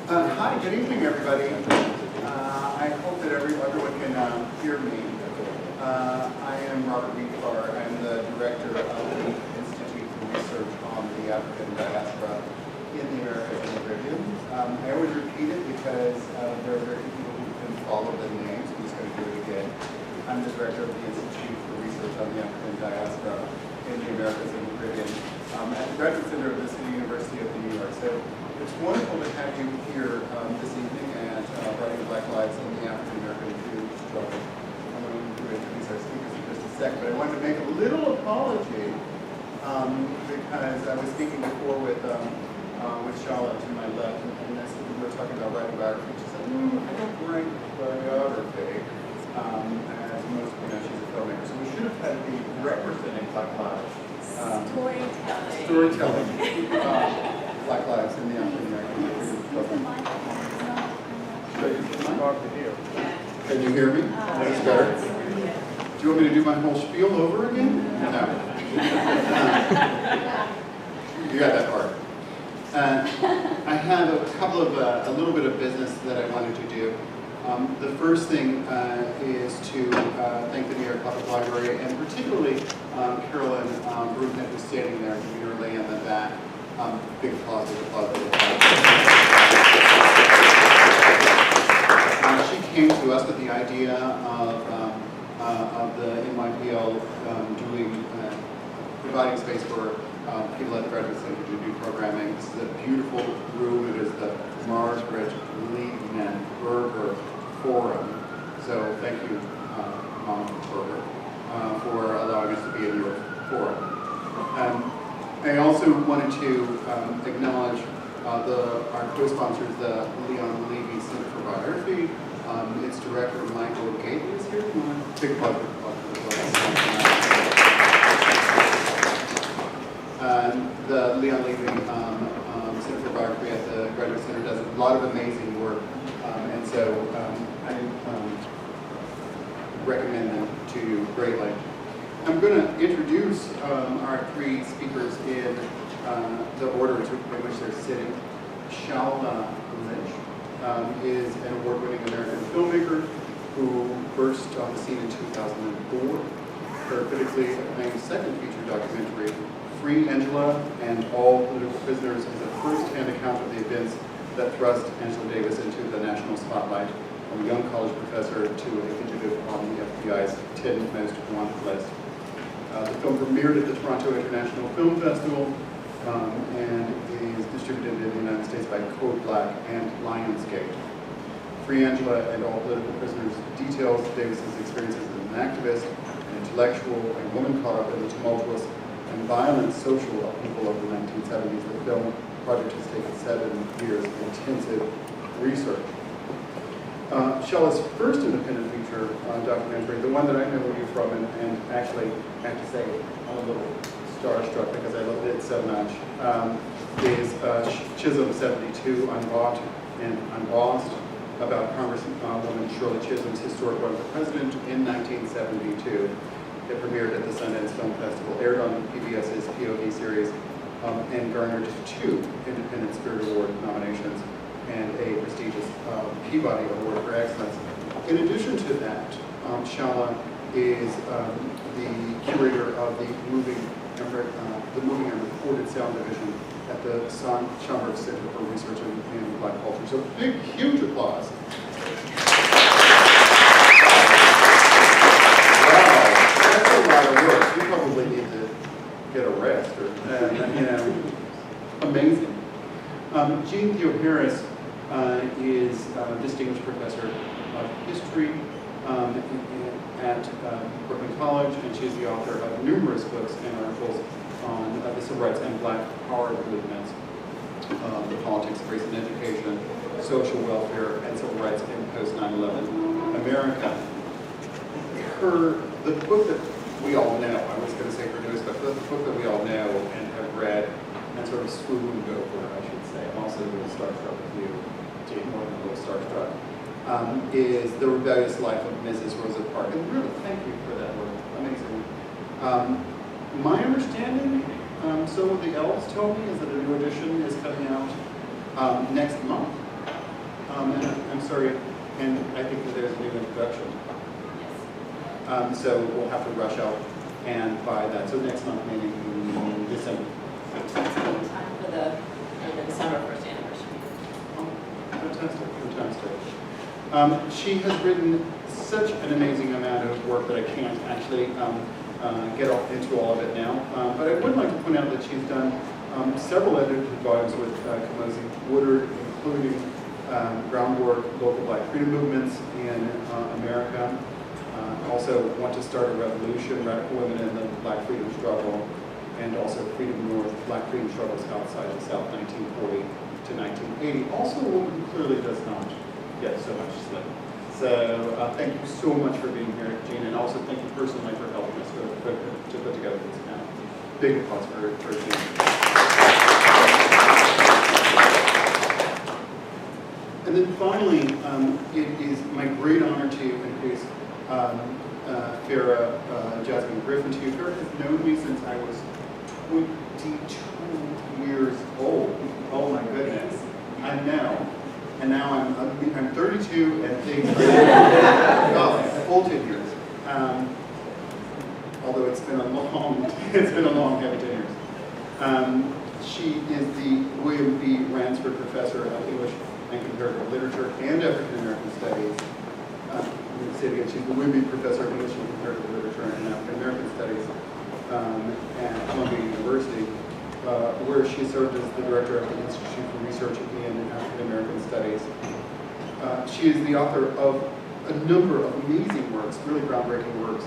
Hi, good evening, everybody. I hope that everyone can hear me. I am Robert Reid-Pharr. I'm the director of the Institute for Research on the African Diaspora in the Americas and the Caribbean. I always repeat it because there are very few people who can follow the names. I'm just going to do it again. I'm the director of the Institute for Research on the African Diaspora in the Americas and the Caribbean at the Graduate Center of the City University of New York. So it's wonderful to have you here this evening at Writing Black Lives in the African American Food Struggle. I'm going to introduce our speakers in just a second, but I wanted to make a little apology because I was speaking before with Shola to my left, and I said we were talking about writing biography. She said, I don't write biography. As most of you know, she's a filmmaker, so we should have had to be representing Black Lives. Storytelling. Black Lives in the African American Struggle. Can you hear me? That's better. Do you want me to do my whole spiel over again? No. You got that part. I have a little bit of business that I wanted to do. The first thing is to thank the New York Public Library, and particularly Carolyn Bruton, who's standing there demurely in the back. Big applause, big applause, big applause. She came to us with the idea of the NYPL providing space for people at the Graduate Center to do programming. This is a beautiful room. It is the Marsbridge Liebman Berger Forum. So thank you, Mom Berger, for allowing us to be in your forum. I also wanted to acknowledge our co-sponsors, the Leon Levy Center for Biography. Its director, Michael Gately, is here. Big applause. The Leon Levy Center for Biography at the Graduate Center does a lot of amazing work, and so I recommend them to you greatly. I'm going to introduce our three speakers in the order in which they're sitting. Shola Lynch is an award-winning American filmmaker who burst on the scene in 2004. Her critically acclaimed second feature documentary, Free Angela and All Political Prisoners, is a first-hand account of the events that thrust Angela Davis into the national spotlight, from a young college professor to a fugitive on the FBI's 10 most wanted list. The film premiered at the Toronto International Film Festival and is distributed in the United States by Code Black and Lionsgate. Free Angela and All Political Prisoners details Davis's experiences as an activist, an intellectual, and woman caught up in the tumultuous and violent social upheaval of the 1970s. The film project has taken 7 years of intensive research. Shola's first independent feature documentary, the one that I know you from, and actually I have to say I'm a little starstruck because I loved it so much, is Chisholm 72, Unbought and Unbossed, about Congresswoman Shola Chisholm's historic run for president in 1972. It premiered at the Sundance Film Festival, aired on PBS's POV series, and garnered 2 Independent Spirit Award nominations and a prestigious Peabody Award for Excellence. In addition to that, Shola is the curator of the moving and recorded sound division at the Schomburg Center for Research in Black Culture. So big, huge applause. Wow, that's a lot of work. You probably need to get a rest, or amazing. Jeanne Theoharis is a distinguished professor of history at Brooklyn College, and she's the author of numerous books and articles on the civil rights and Black power movements, the politics of race and education, social welfare, and civil rights in post-9/11 America. The book that we all know, I was going to say produced, but the book that we all know and have read and sort of swooned over, I should say. I'm also a little starstruck with you, Jane, more than a little starstruck, is The Rebellious Life of Mrs. Rosa Parks. And really, thank you for that work. Amazing. My understanding, some of the elves told me, is that a new edition is coming out next month. And I'm sorry, and I think that there's a new introduction. So we'll have to rush out and buy that. So next month, maybe in December. Time for the December 1st anniversary. Oh, fantastic, fantastic. She has written such an amazing amount of work that I can't actually get into all of it now. But I would like to point out that she's done several edited volumes with Kamosi Woodard, including groundwork, local Black freedom movements in America. Also, Want to Start a Revolution, Radical Women in the Black Freedom Struggle, and also Freedom North, Black Freedom Struggles Outside the South, 1940 to 1980. Also a woman who clearly does not get so much sleep. So thank you so much for being here, Jeanne, and also thank you personally for helping us to put together this panel. Big applause for Jeanne. And then finally, it is my great honor to introduce Farah Jasmine Griffin to you. Farah has known me since I was 22 years old. Oh my goodness. I know. And now I'm 32 and things are full 10 years. Although it's been a long heavy 10 years. She is the William B. Ransford Professor of English and Comparative Literature and African American Studies. She's the William B. Professor of English and Comparative Literature and African American Studies at Columbia University, where she served as the director of the Institute for Research in African American Studies. She is the author of a number of amazing works, really groundbreaking works,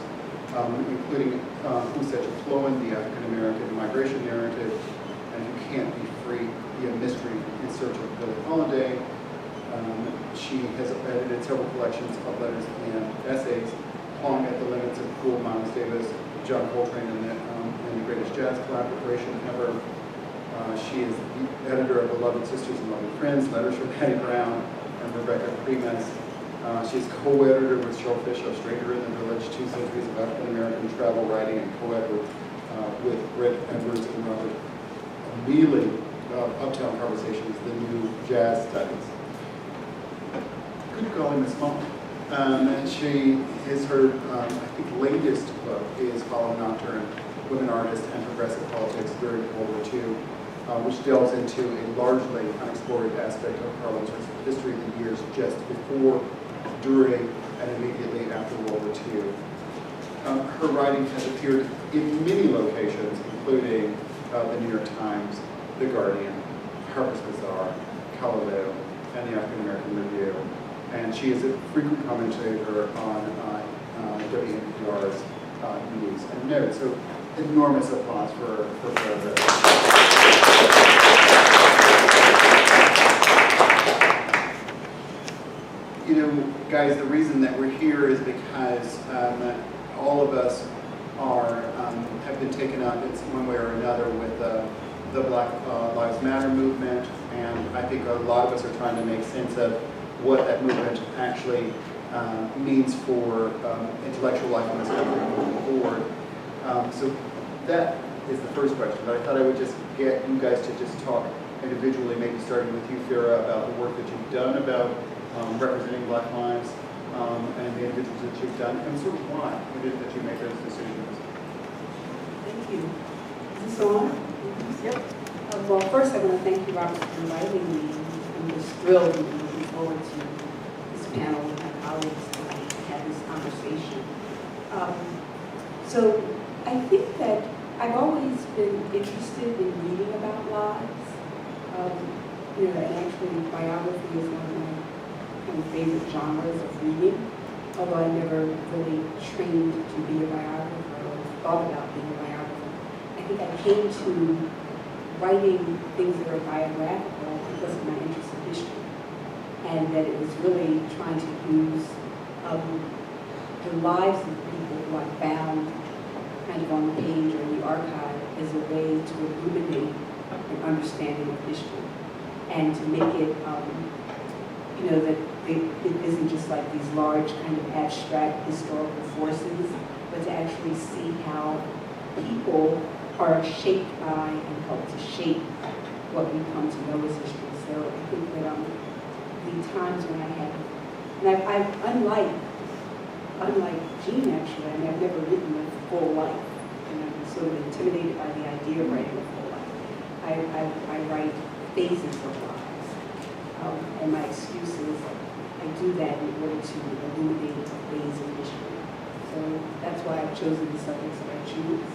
including Who Set You Flowing, The African American Migration Narrative, and You Can't Be Free, The Mystery in Search of Billie Holiday. She has edited several collections of letters and essays, Pong at the Limits of Cool, Miles Davis, John Coltrane, and the Greatest Jazz Collaboration Ever. She is the editor of Beloved Sisters and Loving Friends, Letters from Patty Brown and Rebecca Primus. She's co-editor with Cheryl Fish of Stranger in the Village, 2 Centuries of African American Travel Writing, and co-editor with Rick Edwards and Robert Mealy of Uptown Conversations, the New Jazz Studies. Good golly, Miss Monk. And she is her, I think, latest book is Follow Nocturne, Women Artists and Progressive Politics During World War II, which delves into a largely unexplored aspect of Harlem's history in the years just before, during, and immediately after World War II. Her writing has appeared in many locations, including the New York Times, The Guardian, Harper's Bazaar, Callaloo, and the African American Review. And she is a frequent commentator on WNPR's news and notes. So enormous applause for Farah. You know, guys, the reason that we're here is because all of us have been taken up in one way or another with the Black Lives Matter movement, and I think a lot of us are trying to make sense of what that movement actually means for intellectual life in this country moving forward. So that is the first question, but I thought I would just get you guys to just talk individually, maybe starting with you, Farah, about the work that you've done about representing Black lives and the individuals that you've done, and sort of why it is that you make those decisions. Thank you. Is this on? Yep. Well, first I want to thank you, Robert, for inviting me. I'm just thrilled and looking forward to this panel with my colleagues to have this conversation. So I think that I've always been interested in reading about lives. You know, and actually biography is one of my kind of favorite genres of reading, although I never really trained to be a biographer or thought about being a biographer. I think I came to writing things that are biographical because of my interest in history, and that it was really trying to use the lives of people who I found kind of on the page or in the archive as a way to illuminate an understanding of history, and to make it, you know, that it isn't just like these large kind of abstract historical forces, but to actually see how people are shaped by and help to shape what we come to know as history. So I think that the times when I have, and I've unlike Jeanne actually, I mean, I've never written a full life, and I'm sort of intimidated by the idea of writing a full life. I write phases of lives, and my excuse is I do that in order to illuminate a phase in history. So that's why I've chosen the subjects that I choose,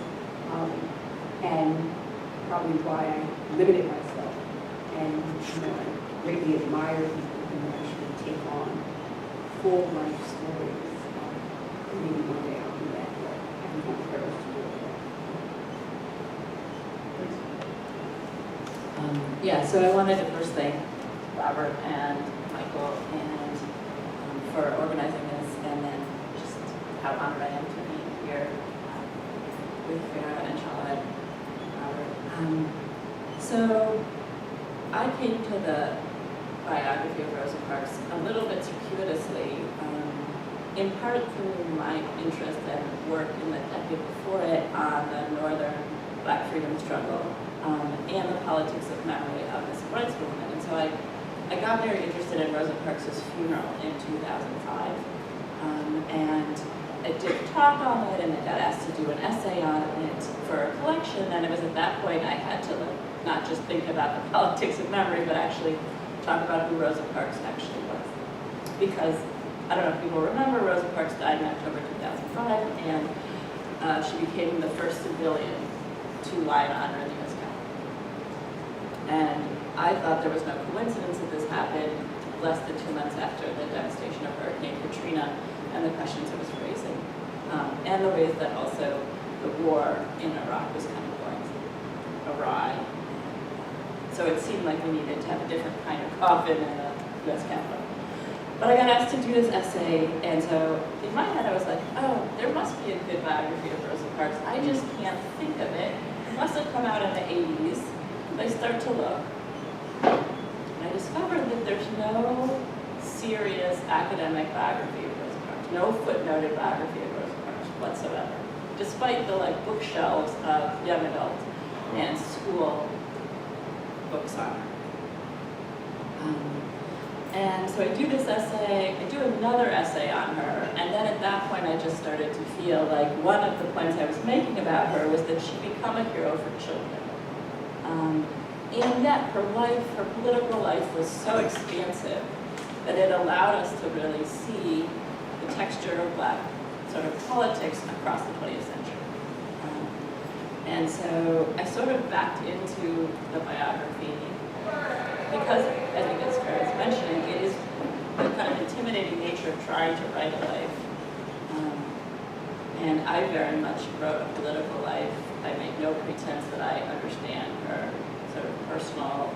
and probably why I limited myself. And I greatly admire people who actually take on full life stories. Maybe one day I'll do that, but I haven't had the courage to do it yet. Yeah, so I wanted to first thank Robert and Michael and for organizing this, and then just how honored I am to be here with Farah and Shola and Robert. So I came to the biography of Rosa Parks a little bit circuitously, in part through my interest and work in the decade before it on the Northern Black freedom struggle and the politics of memory of the civil rights movement. And so I got very interested in Rosa Parks' funeral in 2005. And I did a talk on it, and I got asked to do an essay on it for a collection, and it was at that point I had to not just think about the politics of memory, but actually talk about who Rosa Parks actually was. Because, I don't know if people remember, Rosa Parks died in October 2005, and she became the first civilian to lie in honor in the U.S. Capitol. And I thought there was no coincidence that this happened less than 2 months after the devastation of Hurricane Katrina and the questions it was raising, and the ways that also the war in Iraq was kind of going awry. So it seemed like we needed to have a different kind of coffin in the U.S. Capitol. But I got asked to do this essay, and so in my head I was like, oh, there must be a good biography of Rosa Parks. I just can't think of it. It must have come out in the 80s. I start to look, and I discovered that there's no serious academic biography of Rosa Parks, no footnoted biography of Rosa Parks whatsoever, despite the bookshelves of young adult and school books on her. And so I do this essay, I do another essay on her, and then at that point I just started to feel like one of the points I was making about her was that she'd become a hero for children. And yet her life, her political life was so expansive that it allowed us to really see the texture of Black sort of politics across the 20th century. And so I sort of backed into the biography because, I think as Farah is mentioning, it is the kind of intimidating nature of trying to write a life. And I very much wrote a political life. I make no pretense that I understand her sort of personal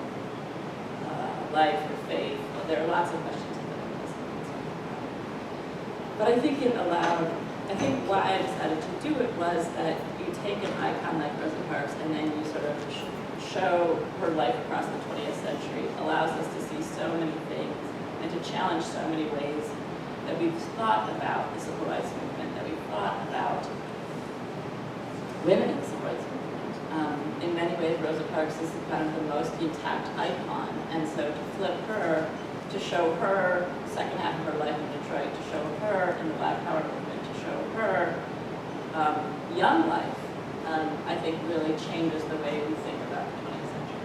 life or faith. Well, there are lots of questions in this. But I think it allowed, I think why I decided to do it was that you take an icon like Rosa Parks and then you sort of show her life across the 20th century, allows us to see so many things and to challenge so many ways that we've thought about the civil rights movement, that we've thought about women in the civil rights movement. In many ways, Rosa Parks is kind of the most intact icon, and so to flip her, to show her second half of her life in Detroit, to show her in the Black Power movement, to show her young life, I think really changes the way we think about the 20th century.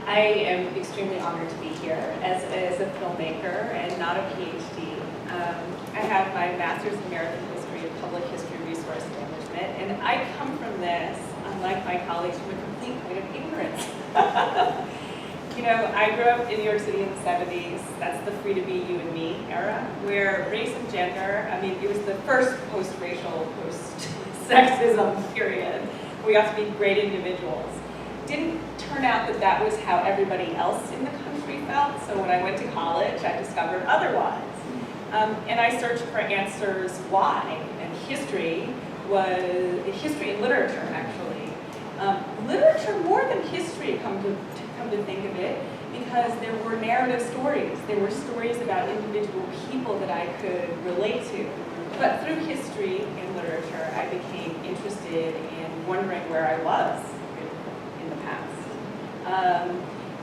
I am extremely honored to be here as a filmmaker and not a PhD. I have my Master's in American History and Public History Resource Management, and I come from this, unlike my colleagues, from a complete point of ignorance. You know, I grew up in New York City in the 70s. That's the free to be you and me era, where race and gender, I mean, it was the first post-racial, post-sexism period. We got to be great individuals. Didn't turn out that that was how everybody else in the country felt. So when I went to college, I discovered otherwise. And I searched for answers why. And history and literature, actually. Literature more than history, come to think of it, because there were narrative stories. There were stories about individual people that I could relate to. But through history and literature, I became interested in wondering where I was in the past.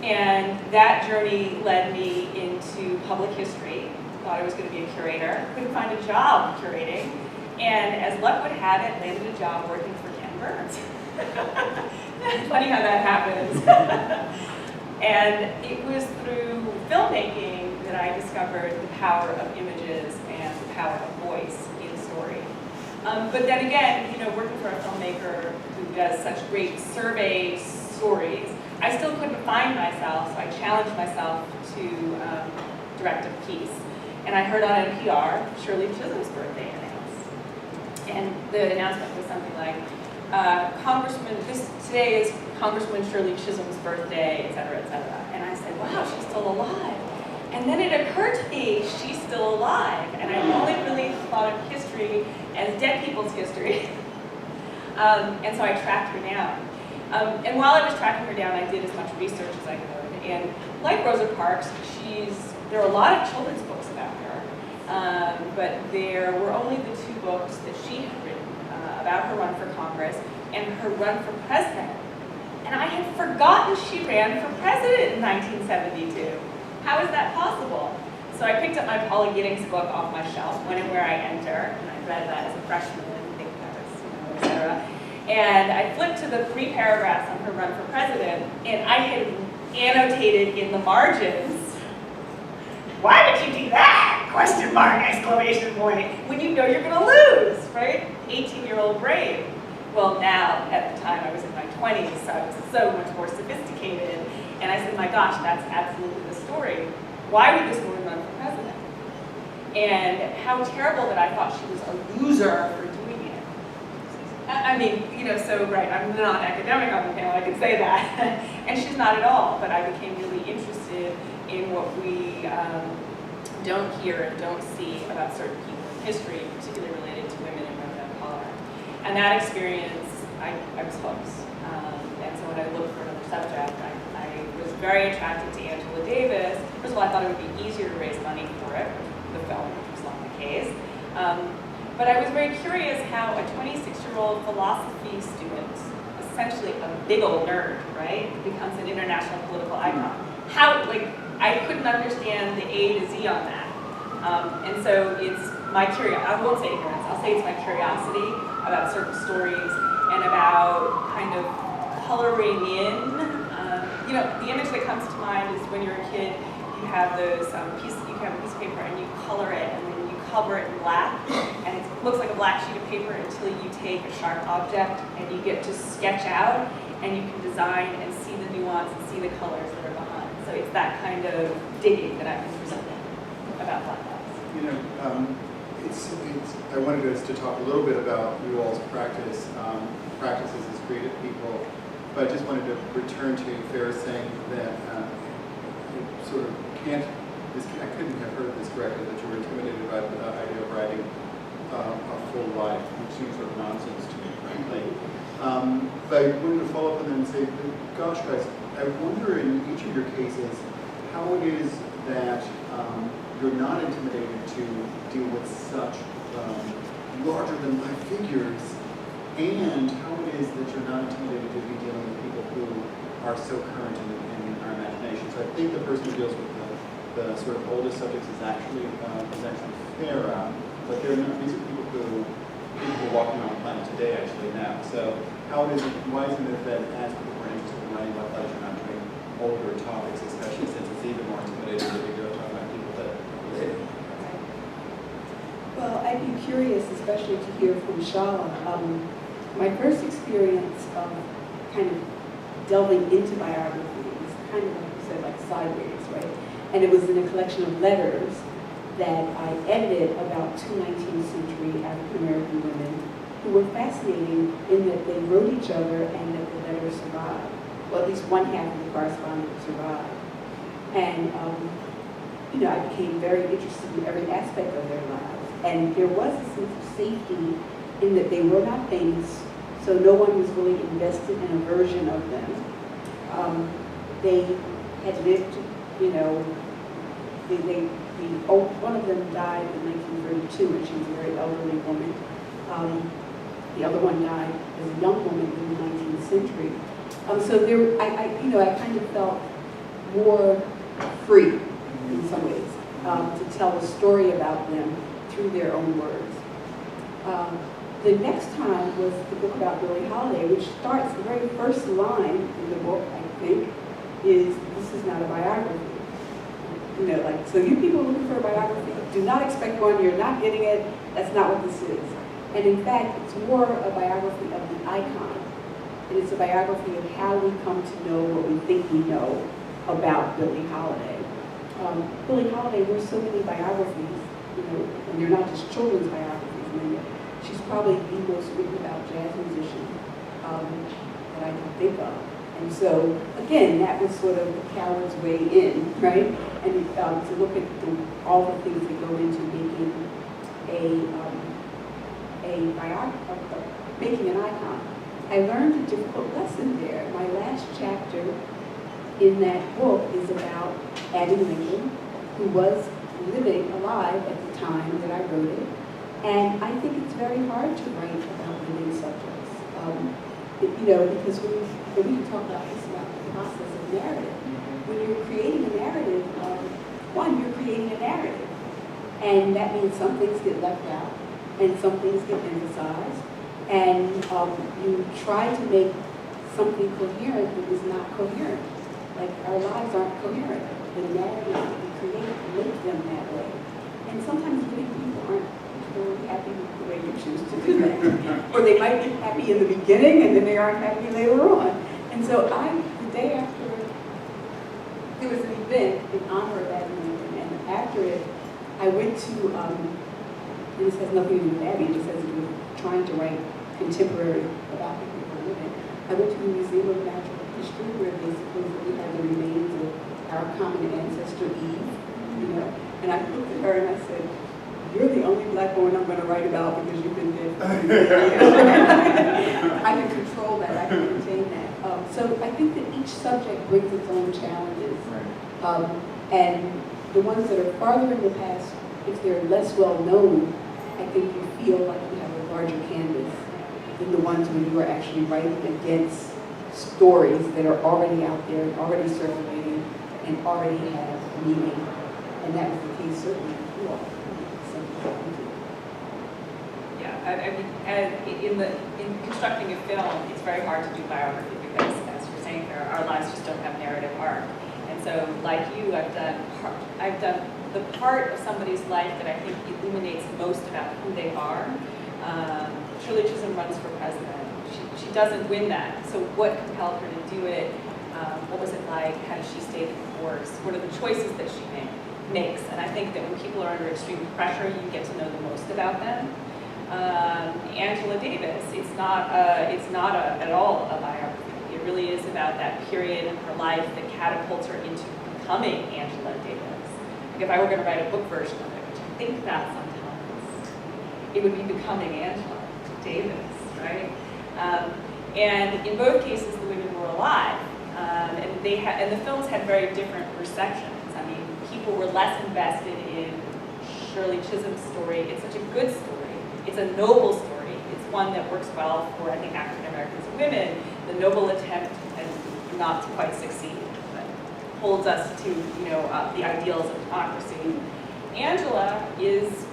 And that journey led me into public history. Thought I was going to be a curator. Couldn't find a job curating. And as luck would have it, landed a job working for Ken Burns. Funny how that happens. And it was through filmmaking that I discovered the power of images and the power of voice in story. But then again, working for a filmmaker who does such great survey stories, I still couldn't find myself, so I challenged myself to direct a piece. And I heard on NPR Shirley Chisholm's birthday announced. And the announcement was something like, today is Congresswoman Shirley Chisholm's birthday, et cetera, et cetera. And I said, wow, she's still alive. And then it occurred to me, she's still alive. And I only really thought of history as dead people's history. And so I tracked her down. And while I was tracking her down, I did as much research as I could. And like Rosa Parks, there are a lot of children's books about her. But there were only the 2 books that she had written about her run for Congress and her run for president. And I had forgotten she ran for president in 1972. How is that possible? So I picked up my Paula Giddings book off my shelf, When and Where I Enter, and I read that as a freshman and think that was, et cetera. And I flipped to the 3 paragraphs on her run for president, and I had annotated in the margins, why would you do that? Question mark, exclamation point, when you know you're gonna lose, right? 18-year-old brave. Well, now, at the time, I was in my 20s, so I was so much more sophisticated. And I said, my gosh, that's absolutely the story. Why would this woman run for president? And how terrible that I thought she was a loser for doing it. I mean, so right, I'm not academic on the panel, I can say that. And she's not at all, but I became really interested in what we don't hear and don't see about certain people in history, particularly related to women and women of color. And that experience, I was hooked. And so when I looked for another subject, I was very attracted to Angela Davis. First of all, I thought it would be easier to raise money for it, the film, which was not the case. But I was very curious how a 26-year-old philosophy student, essentially a big old nerd, right, becomes an international political icon. I couldn't understand the A to Z on that. And so it's my curiosity, I won't say ignorance, I'll say it's my curiosity about certain stories and about kind of coloring in. The image that comes to mind is when you're a kid, you have those you have a piece of paper and you color it and then you cover it in black, and it looks like a black sheet of paper until you take a sharp object and you get to sketch out and you can design and see the nuance and see the colors that are behind. So it's that kind of digging that I'm interested in about Black lives. I wanted us to talk a little bit about you all's practices as creative people, but I just wanted to return to Farah saying that it sort of I couldn't have heard this correctly, that you were intimidated by the idea of writing a full life, which seems sort of nonsense to me, frankly. But I wanted to follow up on that and say, gosh, guys, I wonder in each of your cases how it is that you're not intimidated to deal with such larger-than-life figures, and how it is that you're not intimidated to be dealing with people who are so current in our imagination. So I think the person who deals with the sort of oldest subjects is actually Farah, but they're not, these are people who are walking around the planet today actually now. So why isn't it that as people who are interested in writing about life, you're not doing older topics, especially since it's even more intimidating to go talking about people that live? Well, I'd be curious, especially to hear from Shola. My first experience of kind of delving into biography was kind of, like you said, like sideways, right? And it was in a collection of letters that I edited about 2 19th century African-American women who were fascinating in that they wrote each other and that the letters survived. Well, at least one half of the correspondence survived. And, I became very interested in every aspect of their lives. And there was a sense of safety in that they were not famous, so no one was really invested in a version of them. They had lived, one of them died in 1932, and she was a very elderly woman. The other one died as a young woman in the 19th century. So I kind of felt more free in some ways to tell a story about them through their own words. The next time was the book about Billie Holiday, which starts, the very first line in the book, I think, is, "This is not a biography." You know, like, so you people looking for a biography, do not expect one, you're not getting it, that's not what this is. And in fact, it's more a biography of the icon. And it's a biography of how we come to know what we think we know about Billie Holiday. Billie Holiday, there's so many biographies, you know, and they're not just children's biographies. I mean, she's probably the most written about jazz musician that I can think of. And so, again, that was sort of the coward's way in, right? And to look at all the things that go into making making an icon. I learned a difficult lesson there. My last chapter in that book is about Abbie Lincoln, who was living alive at the time that I wrote it. And I think it's very hard to write about living subjects. You know, because we can talk about this, about the process of narrative. When you're creating a narrative, one, you're creating a narrative. And that means some things get left out, and some things get emphasized. And you try to make something coherent that is not coherent. Like, our lives aren't coherent. The narrative that we create make them that way. And sometimes living people aren't really happy with the way you choose to do that. Or they might be happy in the beginning, and then they aren't happy later on. And so the day after, there was an event in honor of Abbie Lincoln, and after it, I went to, and this has nothing to do with Abbie, it just has to do with trying to write contemporary about the people living. I went to the Museum of Natural History, where they supposedly had the remains of our common ancestor Eve, you know, and I looked at her and I said, "You're the only black woman I'm going to write about because you've been dead for 50 years." I can control that, I can maintain that. So I think that each subject brings its own challenges. And the ones that are farther in the past, if they're less well known, I think you feel like you have a larger canvas than the ones when you are actually writing against stories that are already out there, already circulating, and already have meaning. And that was the case certainly before. Yeah, I mean, in constructing a film, it's very hard to do biography because, as you're saying, our lives just don't have narrative arc. And so, like you, I've done the part of somebody's life that I think illuminates most about who they are. Shirley Chisholm runs for president. She doesn't win that. So what compelled her to do it? What was it like? How did she stay the course? What are the choices that she makes? And I think that when people are under extreme pressure, you get to know the most about them. Angela Davis, it's not at all a biography. It really is about that period in her life that catapults her into becoming Angela Davis. Like, if I were going to write a book version of it, which I think that sometimes, it would be becoming Angela Davis, right? And in both cases, the women were alive, and the films had very different receptions. I mean, people were less invested in Shirley Chisholm's story. It's such a good story. It's a noble story. It's one that works well for, I think, African Americans and women. The noble attempt and not to quite succeed, but holds us to, you know, the ideals of democracy. Angela is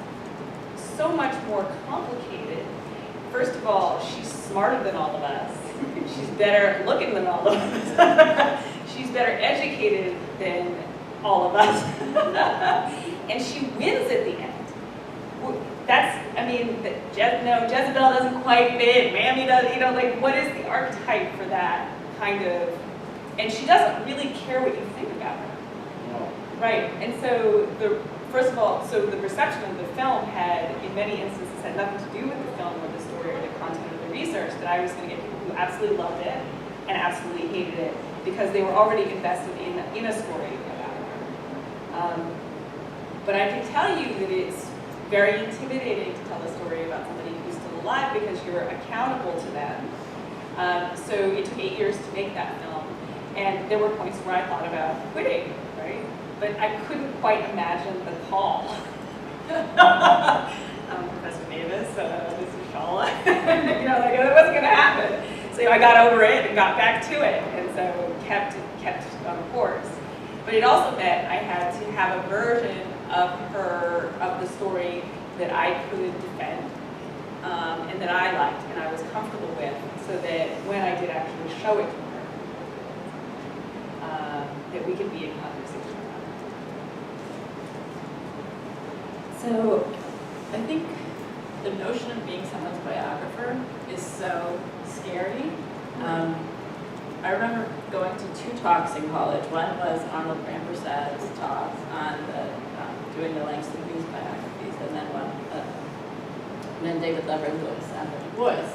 so much more complicated. First of all, she's smarter than all of us. She's better looking than all of us. She's better educated than all of us. And she wins at the end. Jezebel doesn't quite fit, Mammy does, you know, like, what is the archetype for that kind of, and she doesn't really care what you think about her. No. Right, and so first of all, so the reception of the film had, in many instances, had nothing to do with the film or the story or the content of the research, that I was going to get people who absolutely loved it and absolutely hated it because they were already invested in a story about her. But I can tell you that it's very intimidating to tell a story about somebody who's still alive because you're accountable to them. So it took 8 years to make that film, and there were points where I thought about quitting, right? But I couldn't quite imagine the call. Professor Davis, this is Shola. You know, like, it wasn't going to happen. So I got over it and got back to it, and so kept on course. But it also meant I had to have a version of the story that I could defend, and that I liked and I was comfortable with, so that when I did actually show it to her, that we could be in conversation about it. So I think the notion of being someone's biographer is so scary. I remember going to 2 talks in college. One was Arnold Rampersad's talk on doing the Langston Hughes biographies, and then David Lever's on the Du Bois.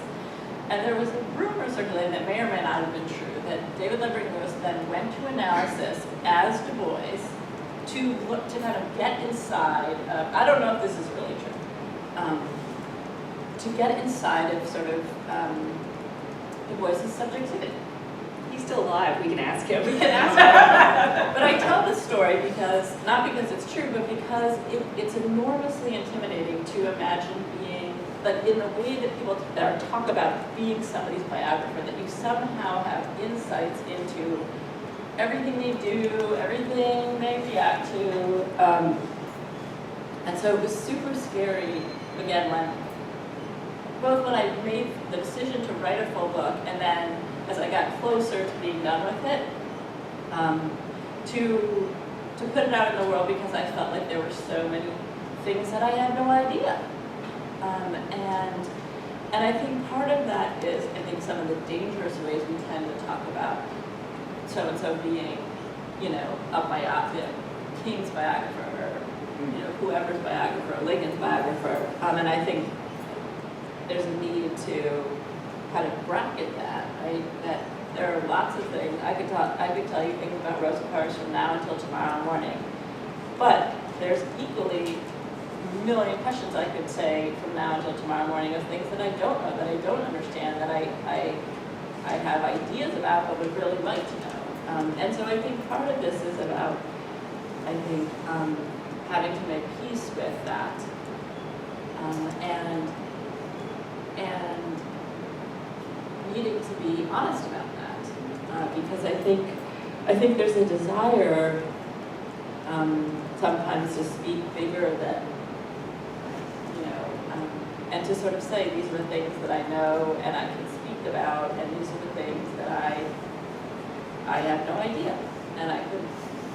And there was a rumor circulating that may or may not have been true, that David Lewis then went to analysis as Du Bois to look to kind of get inside of, I don't know if this is really true, to get inside of sort of Du Bois' subjectivity. He's still alive, we can ask him. We can ask him. But I tell this story because, not because it's true, but because it's enormously intimidating to imagine being, like in the way that people talk about being somebody's biographer, that you somehow have insights into everything they do, everything they react to. And so it was super scary, again, both when I made the decision to write a full book, and then as I got closer to being done with it, to put it out in the world, because I felt like there were so many things that I had no idea. And I think part of that is, I think, some of the dangerous ways we tend to talk about so-and-so being, King's biographer, or, whoever's biographer, Lincoln's biographer. And I think there's a need to kind of bracket that, right? That there are lots of things. I could tell you things about Rosa Parks from now until tomorrow morning. But there's equally a million questions I could say from now until tomorrow morning of things that I don't know, that I don't understand, that I have ideas about but would really like to know. And so I think part of this is about, having to make peace with that. And needing to be honest about that. Because I think there's a desire sometimes to speak bigger than, and to sort of say, these are the things that I know and I can speak about, and these are the things that I have no idea and I could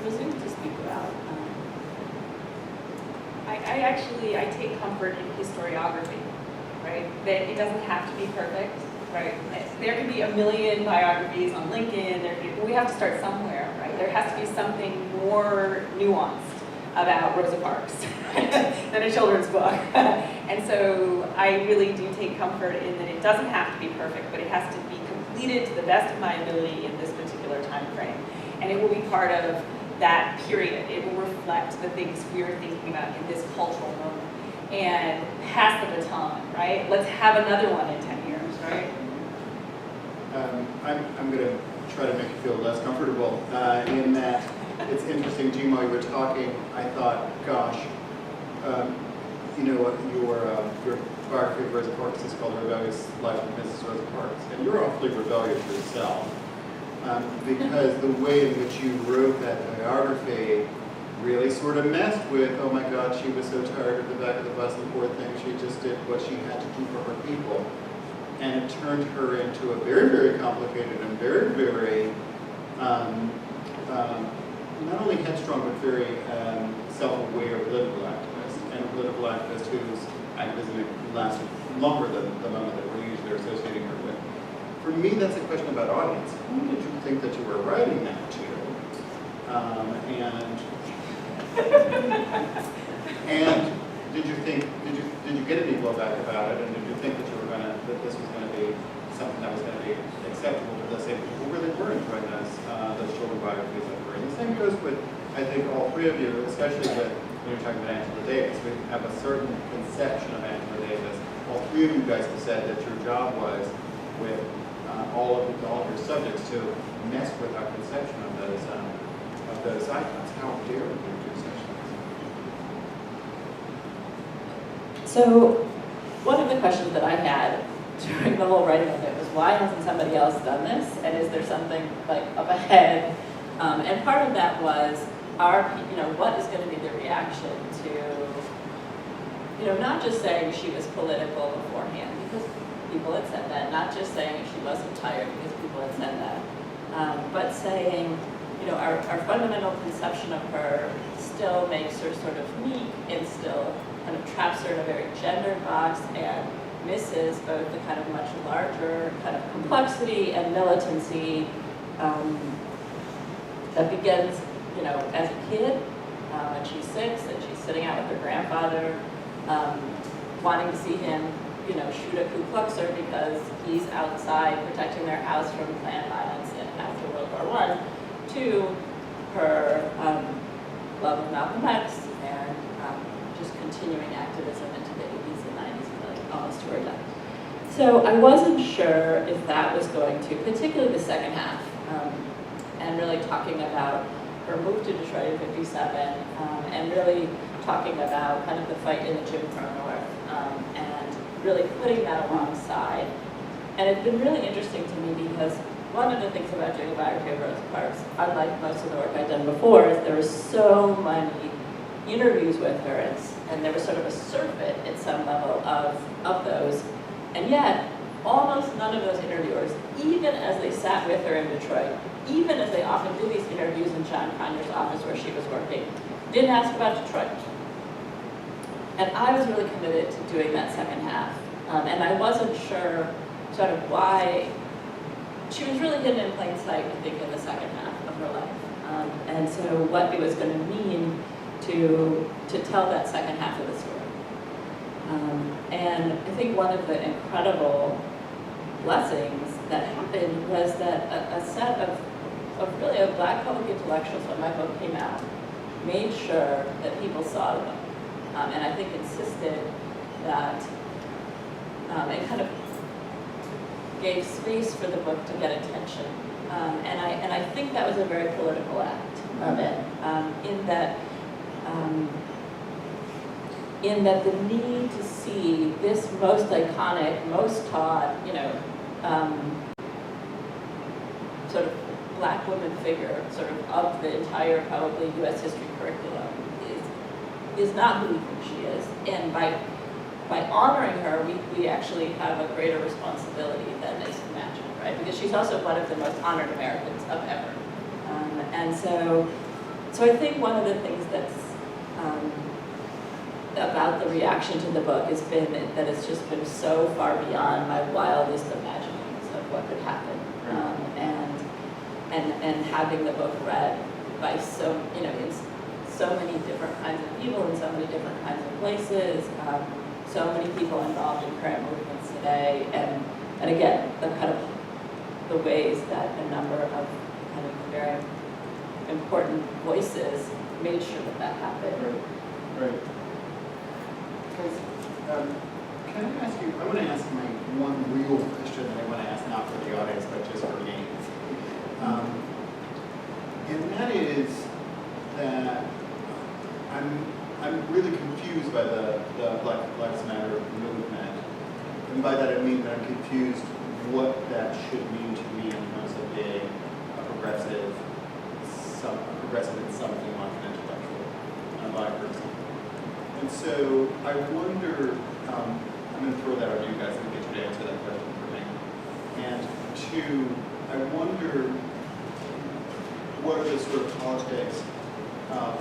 presume to speak about. I take comfort in historiography, right? That it doesn't have to be perfect, right? There can be a million biographies on Lincoln, we have to start somewhere, right? There has to be something more nuanced about Rosa Parks than a children's book. And so I really do take comfort in that it doesn't have to be perfect, but it has to be completed to the best of my ability in this particular time frame. And it will be part of that period. It will reflect the things we're thinking about in this cultural moment. And pass the baton, right? Let's have another one in 10 years, right? I'm going to try to make you feel less comfortable in that it's interesting, Jeanne, while you were talking, I thought, gosh, your biography of Rosa Parks is called Rebellious Life of Mrs. Rosa Parks, and you're awfully rebellious yourself, because the way in which you wrote that biography really sort of messed with, oh my God, she was so tired at the back of the bus, and poor thing, she just did what she had to do for her people. And it turned her into a very, very complicated and very, very, not only headstrong, but very self-aware political activist, and a political activist whose activism lasted longer than the moment that we're usually associating her with. For me, that's a question about audience. Who did you think that you were writing that to? And did you get any blowback about it? And did you think that this was going to be something that was going to be acceptable to the same people who really were enjoying those children biographies that were? And the same goes with, I think, all three of you, especially when you're talking about Angela Davis. We have a certain conception of Angela Davis. All three of you guys have said that your job was with all of your subjects to mess with our conception of those icons. How dare you do such things? So one of the questions that I had during the whole writing of it was, why hasn't somebody else done this? And is there something like up ahead And part of that was what is going to be the reaction to, not just saying she was political beforehand, because people had said that, not just saying she wasn't tired, because people had said that, but saying, our fundamental conception of her still makes her sort of meek and still kind of traps her in a very gendered box and misses both the kind of much larger kind of complexity and militancy that begins, as a kid, when she's 6 and she's sitting out with her grandfather, wanting to see him, shoot a Ku Kluxer because he's outside protecting their house from Klan violence after World War I, to her love of Malcolm X and just continuing activism into the 80s and 90s, and almost to her death. So I wasn't sure if that was going to, particularly the second half, and really talking about her move to Detroit in '57, and really talking about kind of the fight in the Jim Crow North, and really putting that alongside. And it's been really interesting to me because one of the things about doing a biography of Rosa Parks, unlike most of the work I've done before, is there were so many interviews with her, and there was sort of a surfeit at some level of those. And yet, almost none of those interviewers, even as they sat with her in Detroit, even as they often do these interviews in John Conyers' office where she was working, didn't ask about Detroit. And I was really committed to doing that second half. And I wasn't sure sort of why. She was really hidden in plain sight, I think, in the second half of her life. And so what it was going to mean to tell that second half of the story. And I think one of the incredible blessings that happened was that a set of really of Black public intellectuals, when my book came out, made sure that people saw the book. And I think insisted that, it kind of gave space for the book to get attention. And I think that was a very political act of it, in that the need to see this most iconic, most taught, sort of Black woman figure, sort of the entire probably U.S. history curriculum, is not who we think she is. And by honoring her, we actually have a greater responsibility than is imagined, right? Because she's also one of the most honored Americans of ever. And so I think one of the things that's about the reaction to the book has been that it's just been so far beyond my wildest imaginings of what could happen. And having the book read by in so many different kinds of people in so many different kinds of places, so many people involved in current movements today, and again, the ways that a number of kind of very important voices made sure that happened. Right. Can I ask you, I want to ask my one real question that I want to ask not for the audience, but just for me. And that is that I'm really confused by the Black Lives Matter movement. And by that I mean that I'm confused what that should mean to me in terms of being a progressive in something like an intellectual, and a Black person. And so I wonder, I'm going to throw that on you guys and get you to answer that question for me. And two, I wonder what are the sort of politics of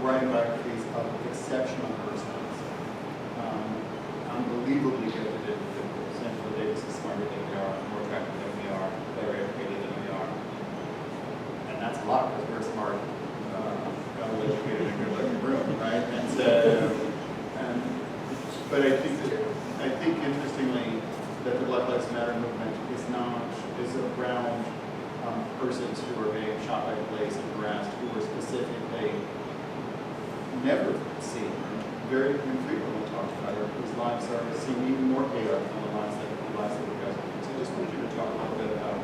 writing biographies of exceptional persons, unbelievably gifted individuals. Angela Davis is smarter than we are, more attractive than we are, better educated than we are. And that's a lot because we're smart, well-educated, and good-looking room, right? And so, but I think interestingly that the Black Lives Matter movement is around persons who are being shot by police and harassed, who were specifically never seen, very infrequently talked about, or whose lives are seem even more chaotic than the lives that we guys are. So I just wanted you to talk a little bit about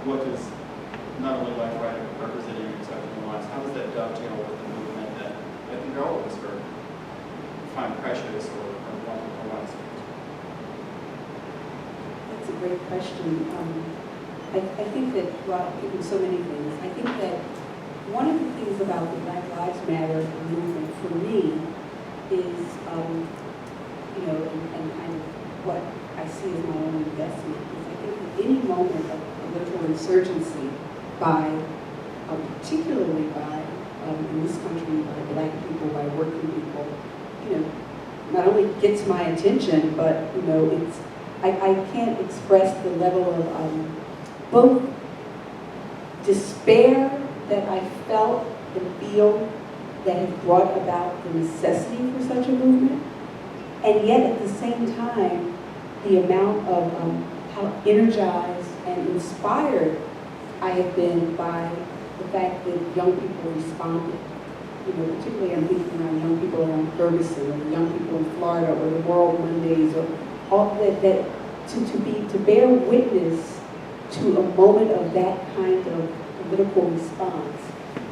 what does not only life writing but representing exceptional lives, how does that dovetail with the movement that I think all of us find precious or want to. That's a great question. I think that, well, I think of so many things. I think that one of the things about the Black Lives Matter movement for me is, you know, and kind of what I see as my own investment is I think that any moment of political insurgency by, particularly by, in this country, by Black people, by working people, you know, not only gets my attention, but, you know, it's, I can't express the level of both despair that I felt and feel that has brought about the necessity for such a movement, and yet at the same time, the amount of how energized and inspired I have been by the fact that young people responded. You know, particularly I'm thinking around young people around Ferguson, or the young people in Florida, or the World Mondays, or all that to bear witness to a moment of that kind of political response,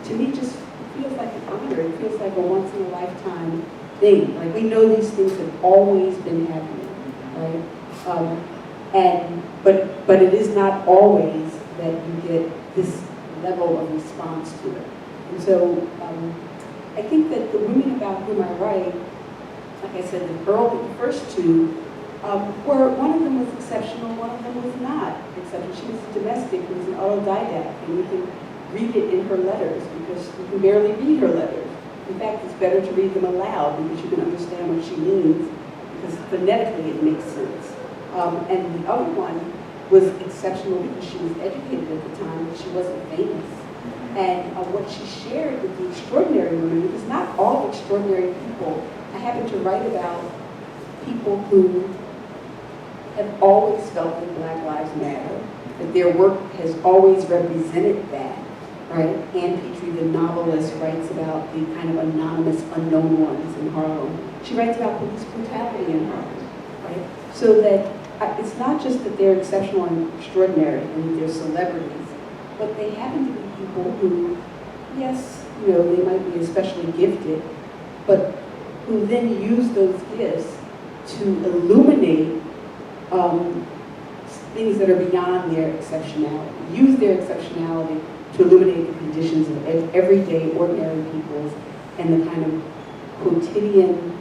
to me just feels like an honor. It feels like a once in a lifetime thing. Like, we know these things have always been happening, right? But it is not always that you get this level of response to it. And so I think that the women about whom I write, like I said, the first two, were, one of them was exceptional, one of them was not exceptional. She was a domestic, who was an autodidact, and you can read it in her letters because you can barely read her letters. In fact, it's better to read them aloud because you can understand what she means, because phonetically it makes sense. And the other one was exceptional because she was educated at the time, but she wasn't famous. And what she shared with the extraordinary women, because not all extraordinary people, I happen to write about people who have always felt that Black Lives Matter, that their work has always represented that, right? Ann Petrie, the novelist, writes about the kind of anonymous unknown ones in Harlem. She writes about police brutality in Harlem, right? So that it's not just that they're exceptional and extraordinary and that they're celebrities, but they happen to be people who, yes, you know, they might be especially gifted, but who then use those gifts to illuminate things that are beyond their exceptionality. Use their exceptionality to illuminate the conditions of everyday, ordinary peoples and the kind of quotidian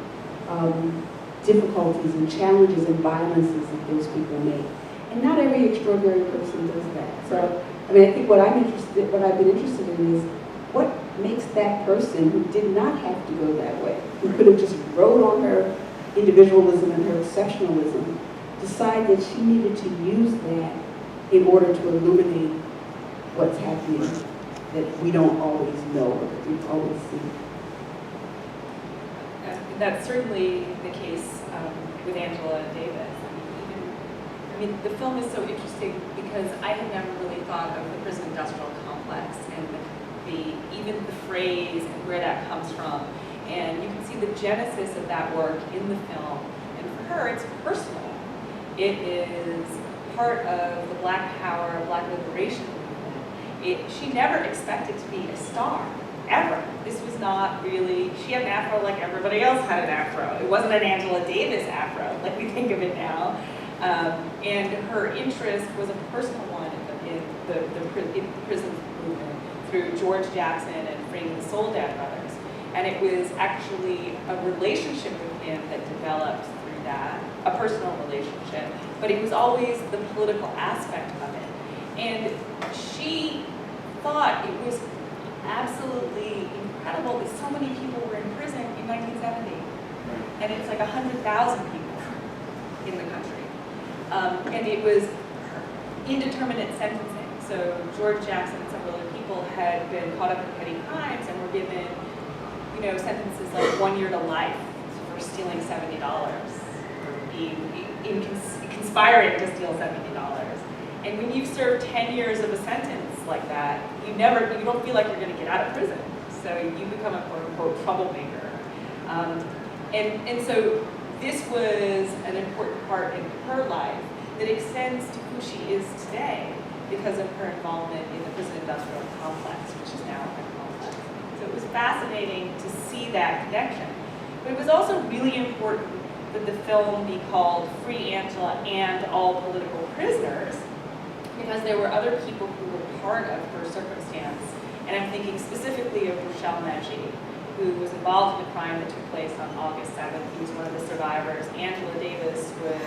difficulties and challenges and violences that those people make. And not every extraordinary person does that. So, I mean, I think what I've been interested in is what makes that person who did not have to go that way, who could have just rode on her individualism and her exceptionalism, decide that she needed to use that in order to illuminate what's happening that we don't always know or that we've always seen. That's certainly the case with Angela Davis. I mean, the film is so interesting because I had never really thought of the prison industrial complex and even the phrase and where that comes from. And you can see the genesis of that work in the film. And for her, it's personal. It is part of the Black Power, Black liberation movement. She never expected to be a star, ever. This was not really, she had an afro like everybody else had an afro. It wasn't an Angela Davis afro like we think of it now. And her interest was a personal one in the prison movement through George Jackson and freeing the Soul Dad brothers. And it was actually a relationship with him that developed through that, a personal relationship, but it was always the political aspect of it. And she thought it was absolutely incredible that so many people were in prison in 1970. And it's like 100,000 people in the country. And it was indeterminate sentencing. So George Jackson and several other people had been caught up in petty crimes and were given, you know, sentences like 1 year to life for stealing $70, or being conspiring to steal $70. And when you've served 10 years of a sentence like that, you don't feel like you're going to get out of prison. So you become a quote-unquote troublemaker. And so this was an important part in her life that extends to who she is today because of her involvement in the prison industrial complex, which is now a complex. So it was fascinating to see that connection. But it was also really important that the film be called Free Angela and All Political Prisoners, because there were other people who were part of her circumstance. And I'm thinking specifically of Shola Lynch, who was involved in the crime that took place on August 7th. He was one of the survivors. Angela Davis was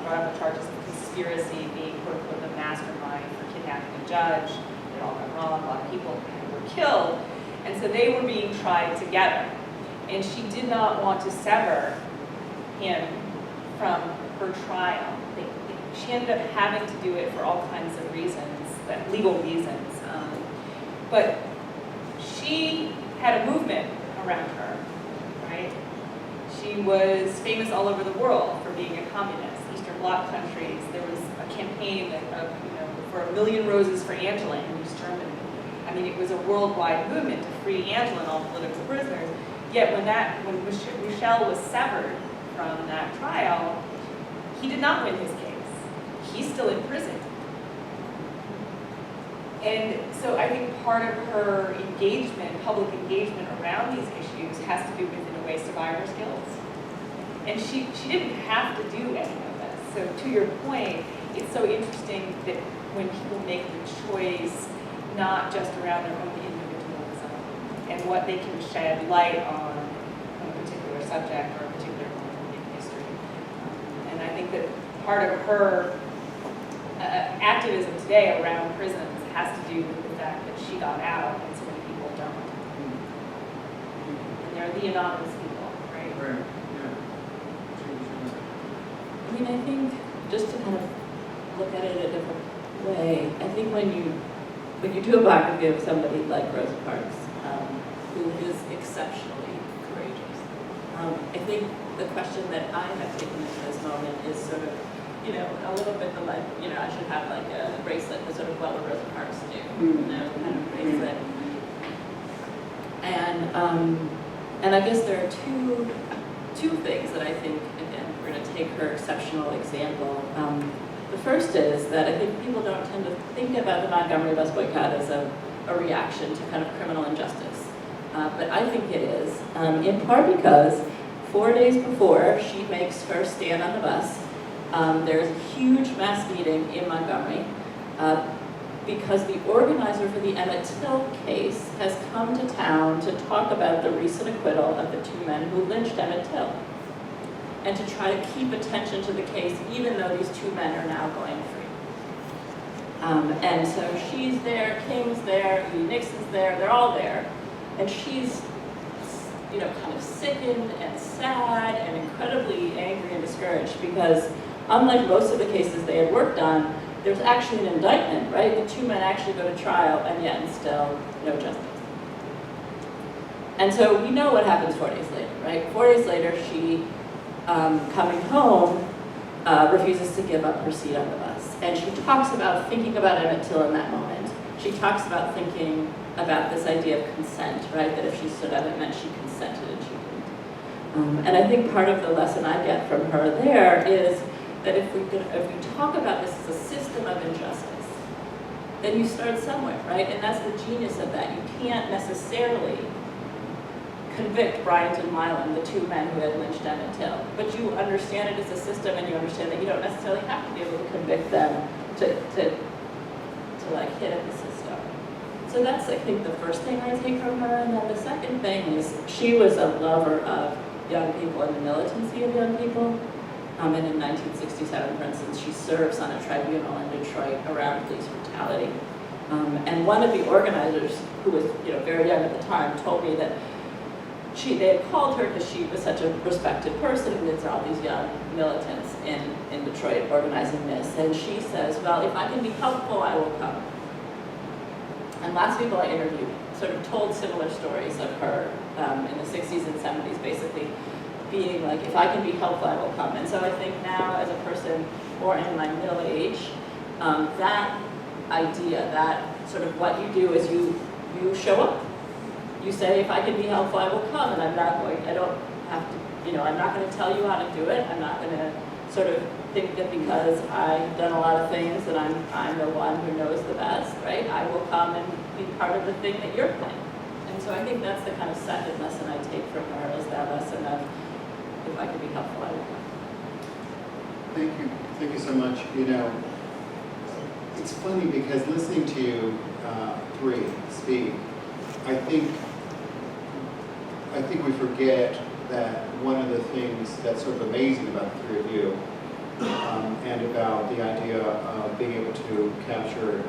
brought up on charges of conspiracy, being quote-unquote the mastermind for kidnapping a judge. It all went wrong. A lot of people were killed. And so they were being tried together. And she did not want to sever him from her trial. She ended up having to do it for all kinds of reasons, legal reasons. But she had a movement around her, right? She was famous all over the world for being a communist. Eastern Bloc countries, there was a campaign for 1 million roses for Angela in East Germany. I mean, it was a worldwide movement to free Angela and all political prisoners. Yet when Michel was severed from that trial, he did not win his case. He's still in prison. And so I think part of her engagement, public engagement around these issues has to do with, in a way, survivor's guilt. And she didn't have to do any of this. So to your point, it's so interesting that when people make the choice not just around their own individualism and what they can shed light on a particular subject or a particular moment in history. And I think that part of her activism today around prisons has to do with the fact that she got out and so many people don't. And they're the anonymous people, right? Right, yeah. I mean, I think just to kind of look at it a different way, I think when you do a biography of somebody like Rosa Parks, who is exceptionally courageous, I think the question that I have taken at this moment is sort of, a little bit like, I should have like a bracelet, the sort of what would Rosa Parks do, kind of bracelet. And I guess there are two things that I think, again, we're going to take her exceptional example. The first is that I think people don't tend to think about the Montgomery bus boycott as a reaction to kind of criminal injustice. But I think it is, in part because 4 days before she makes her stand on the bus, there's a huge mass meeting in Montgomery because the organizer for the Emmett Till case has come to town to talk about the recent acquittal of the 2 men who lynched Emmett Till, and to try to keep attention to the case even though these 2 men are now going free. And so she's there, King's there, E. Nixon's there, they're all there, and she's kind of sickened and sad and incredibly angry and discouraged because unlike most of the cases they had worked on, there's actually an indictment, right? The 2 men actually go to trial, and yet and still no justice. And so we know what happens 4 days later, right? 4 days later, she, coming home, refuses to give up her seat on the bus. And she talks about thinking about Emmett Till in that moment. She talks about thinking about this idea of consent, right? That if she stood up, it meant she consented and she didn't. And I think part of the lesson I get from her there is that if we talk about this as a system of injustice, then you start somewhere, right? And that's the genius of that. You can't necessarily convict Bryant and Milan, the 2 men who had lynched Emmett Till, but you understand it as a system, and you understand that you don't necessarily have to be able to convict them to like hit at the system. So that's, I think, the first thing I take from her. And then the second thing is she was a lover of young people and the militancy of young people. And in 1967, for instance, she serves on a tribunal in Detroit around police brutality. And one of the organizers, who was very young at the time, told me that they had called her because she was such a respected person, and there's all these young militants in Detroit organizing this. And she says, well, if I can be helpful, I will come. And lots of people I interviewed sort of told similar stories of her in the 60s and 70s, basically being like, if I can be helpful, I will come. And so I think now, as a person more in my middle age, that idea, that sort of what you do is you show up. You say, if I can be helpful, I will come, and I'm not going to tell you how to do it. I'm not going to sort of think that because I've done a lot of things that I'm the one who knows the best, right? I will come and be part of the thing that you're planning. And so I think that's the kind of second lesson I take from her, is that lesson of, if I can be helpful, I will come. Thank you so much. it's funny because listening to three speak, I think we forget that one of the things that's sort of amazing about the three of you, and about the idea of being able to capture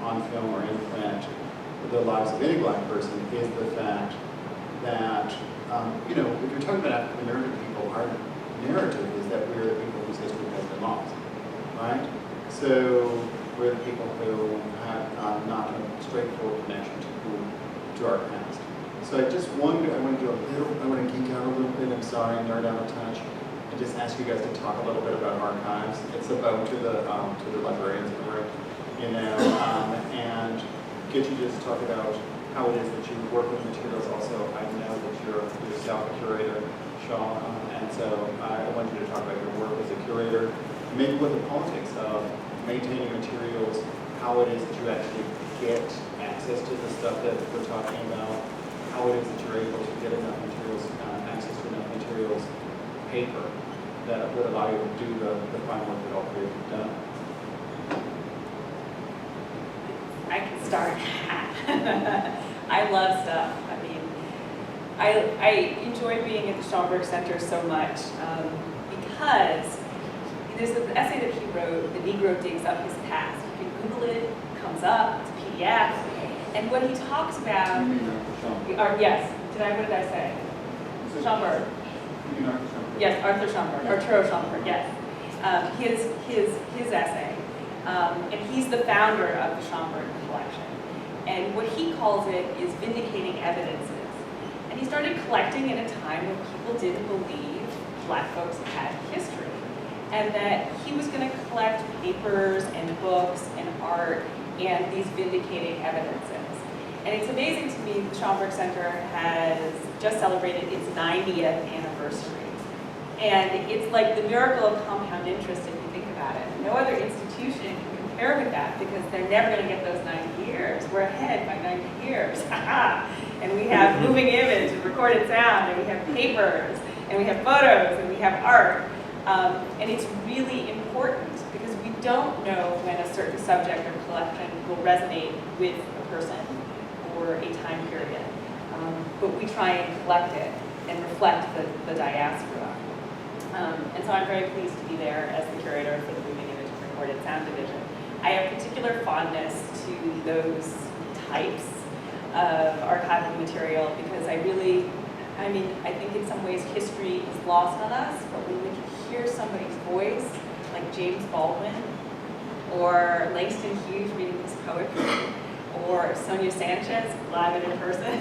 on film or in print the lives of any Black person is the fact that, if you're talking about African American people, our narrative is that we're the people whose history has been lost, right? So we're the people who have not a straightforward connection to our past. So I just wonder, I want to geek out a little bit, I'm sorry, nerd out a touch, and just ask you guys to talk a little bit about archives. It's about to the librarians in the room, and get you to just talk about how it is that you work with materials also. I know that you're yourself a curator, Shola, and so I want you to talk about your work as a curator, maybe what the politics of maintaining materials, how it is that you actually get access to the stuff that we're talking about, how it is that you're able to get enough materials, access to enough materials, paper, that would allow you to do the fine work that all three of you have done. I can start. I love stuff. I mean, I enjoy being at the Schomburg Center so much because there's an essay that he wrote, The Negro Digs Up His Past. You can Google it, it comes up, it's a PDF. And what he talks about, yes, what did I say? Schomburg. Yes, Arthur Schomburg, Arturo Schomburg, yes. His essay. And he's the founder of the Schomburg collection. And what he calls it is vindicating evidences. And he started collecting in a time when people didn't believe Black folks had history. And that he was going to collect papers and books and art and these vindicating evidences. And it's amazing to me, the Schomburg Center has just celebrated its 90th anniversary. And it's like the miracle of compound interest if you think about it. No other institution can compare with that because they're never going to get those 90 years. We're ahead by 90 years. And we have moving image and recorded sound, and we have papers, and we have photos, and we have art. And it's really important because we don't know when a certain subject or collection will resonate with a person or a time period. But we try and collect it and reflect the diaspora. And so I'm very pleased to be there as the curator for the Moving Image and Recorded Sound Division. I have particular fondness to those types of archival material because I think in some ways history is lost on us, but when we can hear somebody's voice, like James Baldwin, or Langston Hughes reading his poetry, or Sonia Sanchez live and in person,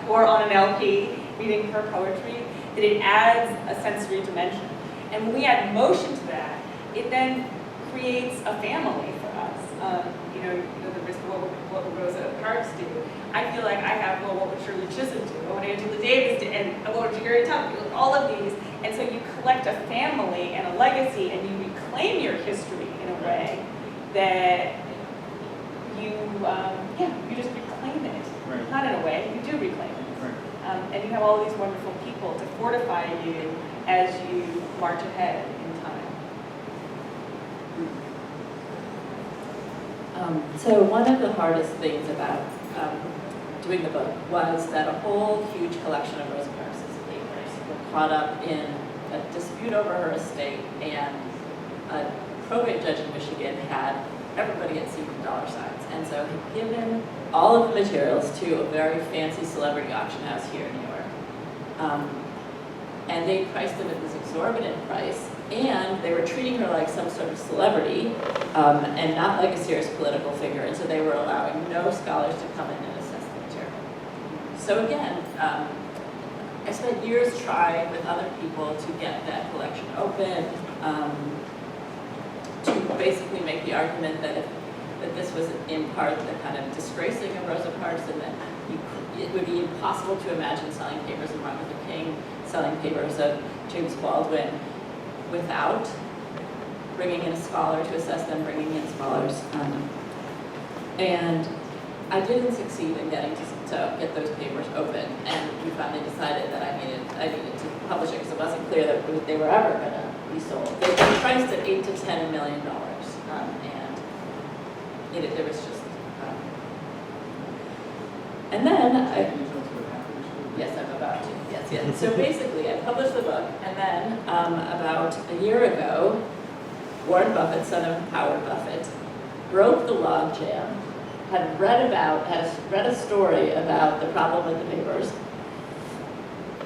or on an LP reading her poetry, that it adds a sensory dimension. And when we add motion to that, it then creates a family for us. The risk of what would Rosa Parks do. I feel like I have, what would Shirley Chisholm do? What would Angela Davis do? And what would Jerry Tuck do? All of these. And so you collect a family and a legacy, and you reclaim your history in a way that you just reclaim it. Right. Not in a way, you do reclaim it. Right. And you have all these wonderful people to fortify you as you march ahead in time. So one of the hardest things about doing the book was that a whole huge collection of Rosa Parks' papers were caught up in a dispute over her estate, and a probate judge in Michigan had everybody at secret dollar signs. And so he'd given all of the materials to a very fancy celebrity auction house here in New York. And they priced them at this exorbitant price, and they were treating her like some sort of celebrity, and not like a serious political figure, and so they were allowing no scholars to come in and assess the material. So again, I spent years trying with other people to get that collection open, to basically make the argument that this was in part the kind of disgracing of Rosa Parks, and that it would be impossible to imagine selling papers of Martin Luther King, selling papers of James Baldwin, without bringing in a scholar to assess them, bringing in scholars. And I didn't succeed in getting to get those papers open, and we finally decided that I needed to publish it because it wasn't clear that they were ever going to be sold. They were priced at $8 to $10 million, and there was just, and then yes, I'm about to, yes. So basically, I published the book, and then about a year ago, Warren Buffett, son of Howard Buffett, broke the logjam, had read a story about the problem with the papers,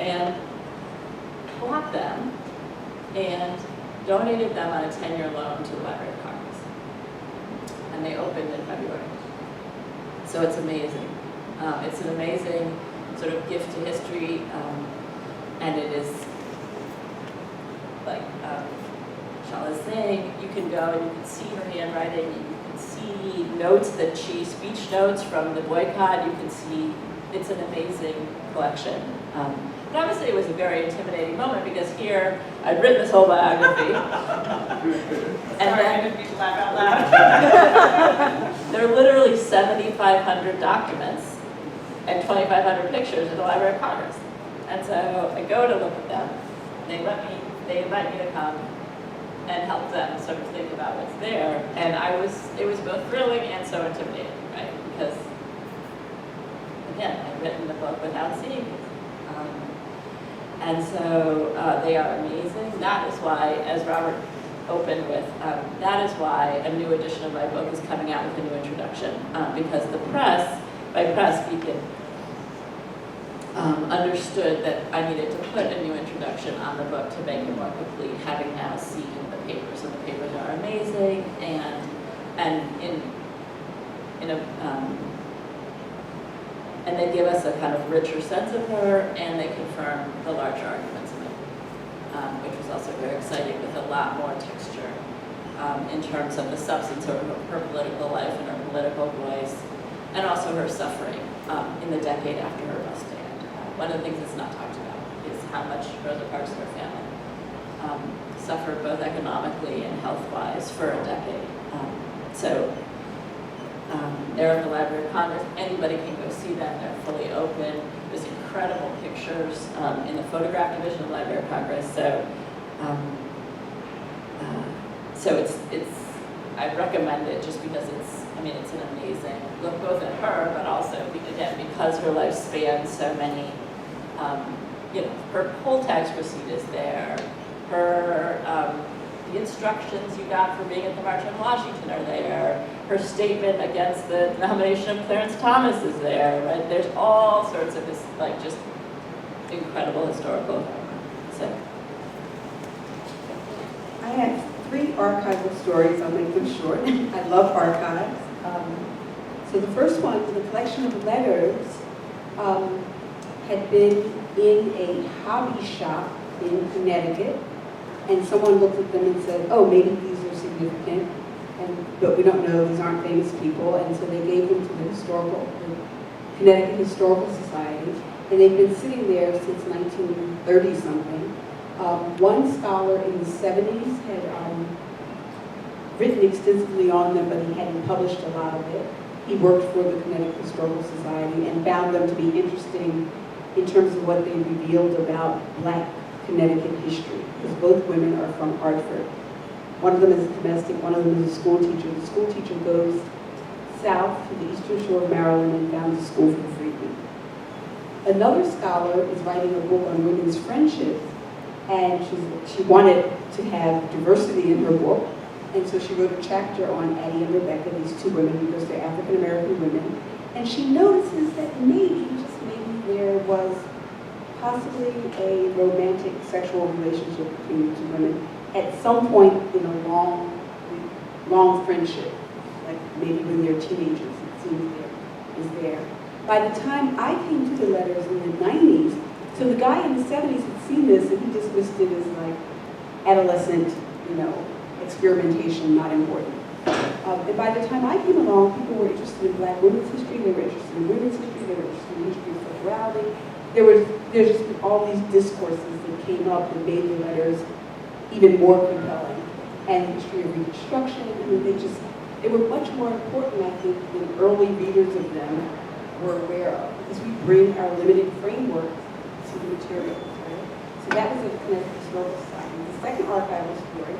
and bought them, and donated them on a 10-year loan to the Library of Congress. And they opened in February. So it's amazing. It's an amazing sort of gift to history, and it is, like Shola's saying, you can go and you can see her handwriting, and you can see notes speech notes from the boycott, you can see, it's an amazing collection. But obviously it was a very intimidating moment because here, I'd written this whole biography. And Sorry, then, I didn't mean to laugh out loud. there are literally 7,500 documents and 2,500 pictures in the Library of Congress. And so I go to look at them, they invite me to come and help them sort of think about what's there. And it was both thrilling and so intimidating, right? Because, again, I've written the book without seeing it. And so they are amazing. That is why, as Robert opened with, that is why a new edition of my book is coming out with a new introduction. Because the press, by press speaking, understood that I needed to put a new introduction on the book to make it more complete, having now seen the papers. And the papers are amazing, and they give us a kind of richer sense of her, and they confirm the larger arguments in it, which was also very exciting, with a lot more texture in terms of the substance of her political life and her political voice, and also her suffering in the decade after her bus stand. One of the things that's not talked about is how much Rosa Parks and her family suffered both economically and health-wise for a decade. They're in the Library of Congress. Anybody can go see them. They're fully open. There's incredible pictures in the photograph division of the Library of Congress. So it's I recommend it just because it's an amazing look both at her, but also again because her life spans so many. Her poll tax receipt is there. The instructions you got for being at the March on Washington are there. Her statement against the nomination of Clarence Thomas is there, right? There's all sorts of this, just incredible historical. So, I have 3 archival stories. I'll make them short. I love archives. So the first one, the collection of letters, had been in a hobby shop in Connecticut, and someone looked at them and said, oh, maybe these are significant, but we don't know, these aren't famous people, and so they gave them to the Connecticut Historical Society, and they've been sitting there since 1930-something. One scholar in the 70s had written extensively on them, but he hadn't published a lot of it. He worked for the Connecticut Historical Society and found them to be interesting in terms of what they revealed about Black Connecticut history, because both women are from Hartford. One of them is a domestic, one of them is a school teacher. The school teacher goes south to the eastern shore of Maryland and founds a school for the freedmen. Another scholar is writing a book on women's friendships, and she wanted to have diversity in her book, and so she wrote a chapter on Addie and Rebecca, these 2 women, because they're African-American women, and she notices that maybe, just maybe, there was possibly a romantic sexual relationship between the 2 women at some point in a long friendship, like maybe when they're teenagers, it seems there. By the time I came to the letters in the 90s, so the guy in the 70s had seen this and he dismissed it as like adolescent, experimentation, not important. And by the time I came along, people were interested in Black women's history, they were interested in women's history, they were interested in history of sexuality. There's just been all these discourses that came up and made the letters even more compelling. And the history of Reconstruction, they were much more important, I think, than early readers of them were aware of, because we bring our limited framework to the materials, right? So that was a Connecticut Historical Society. The second archival story,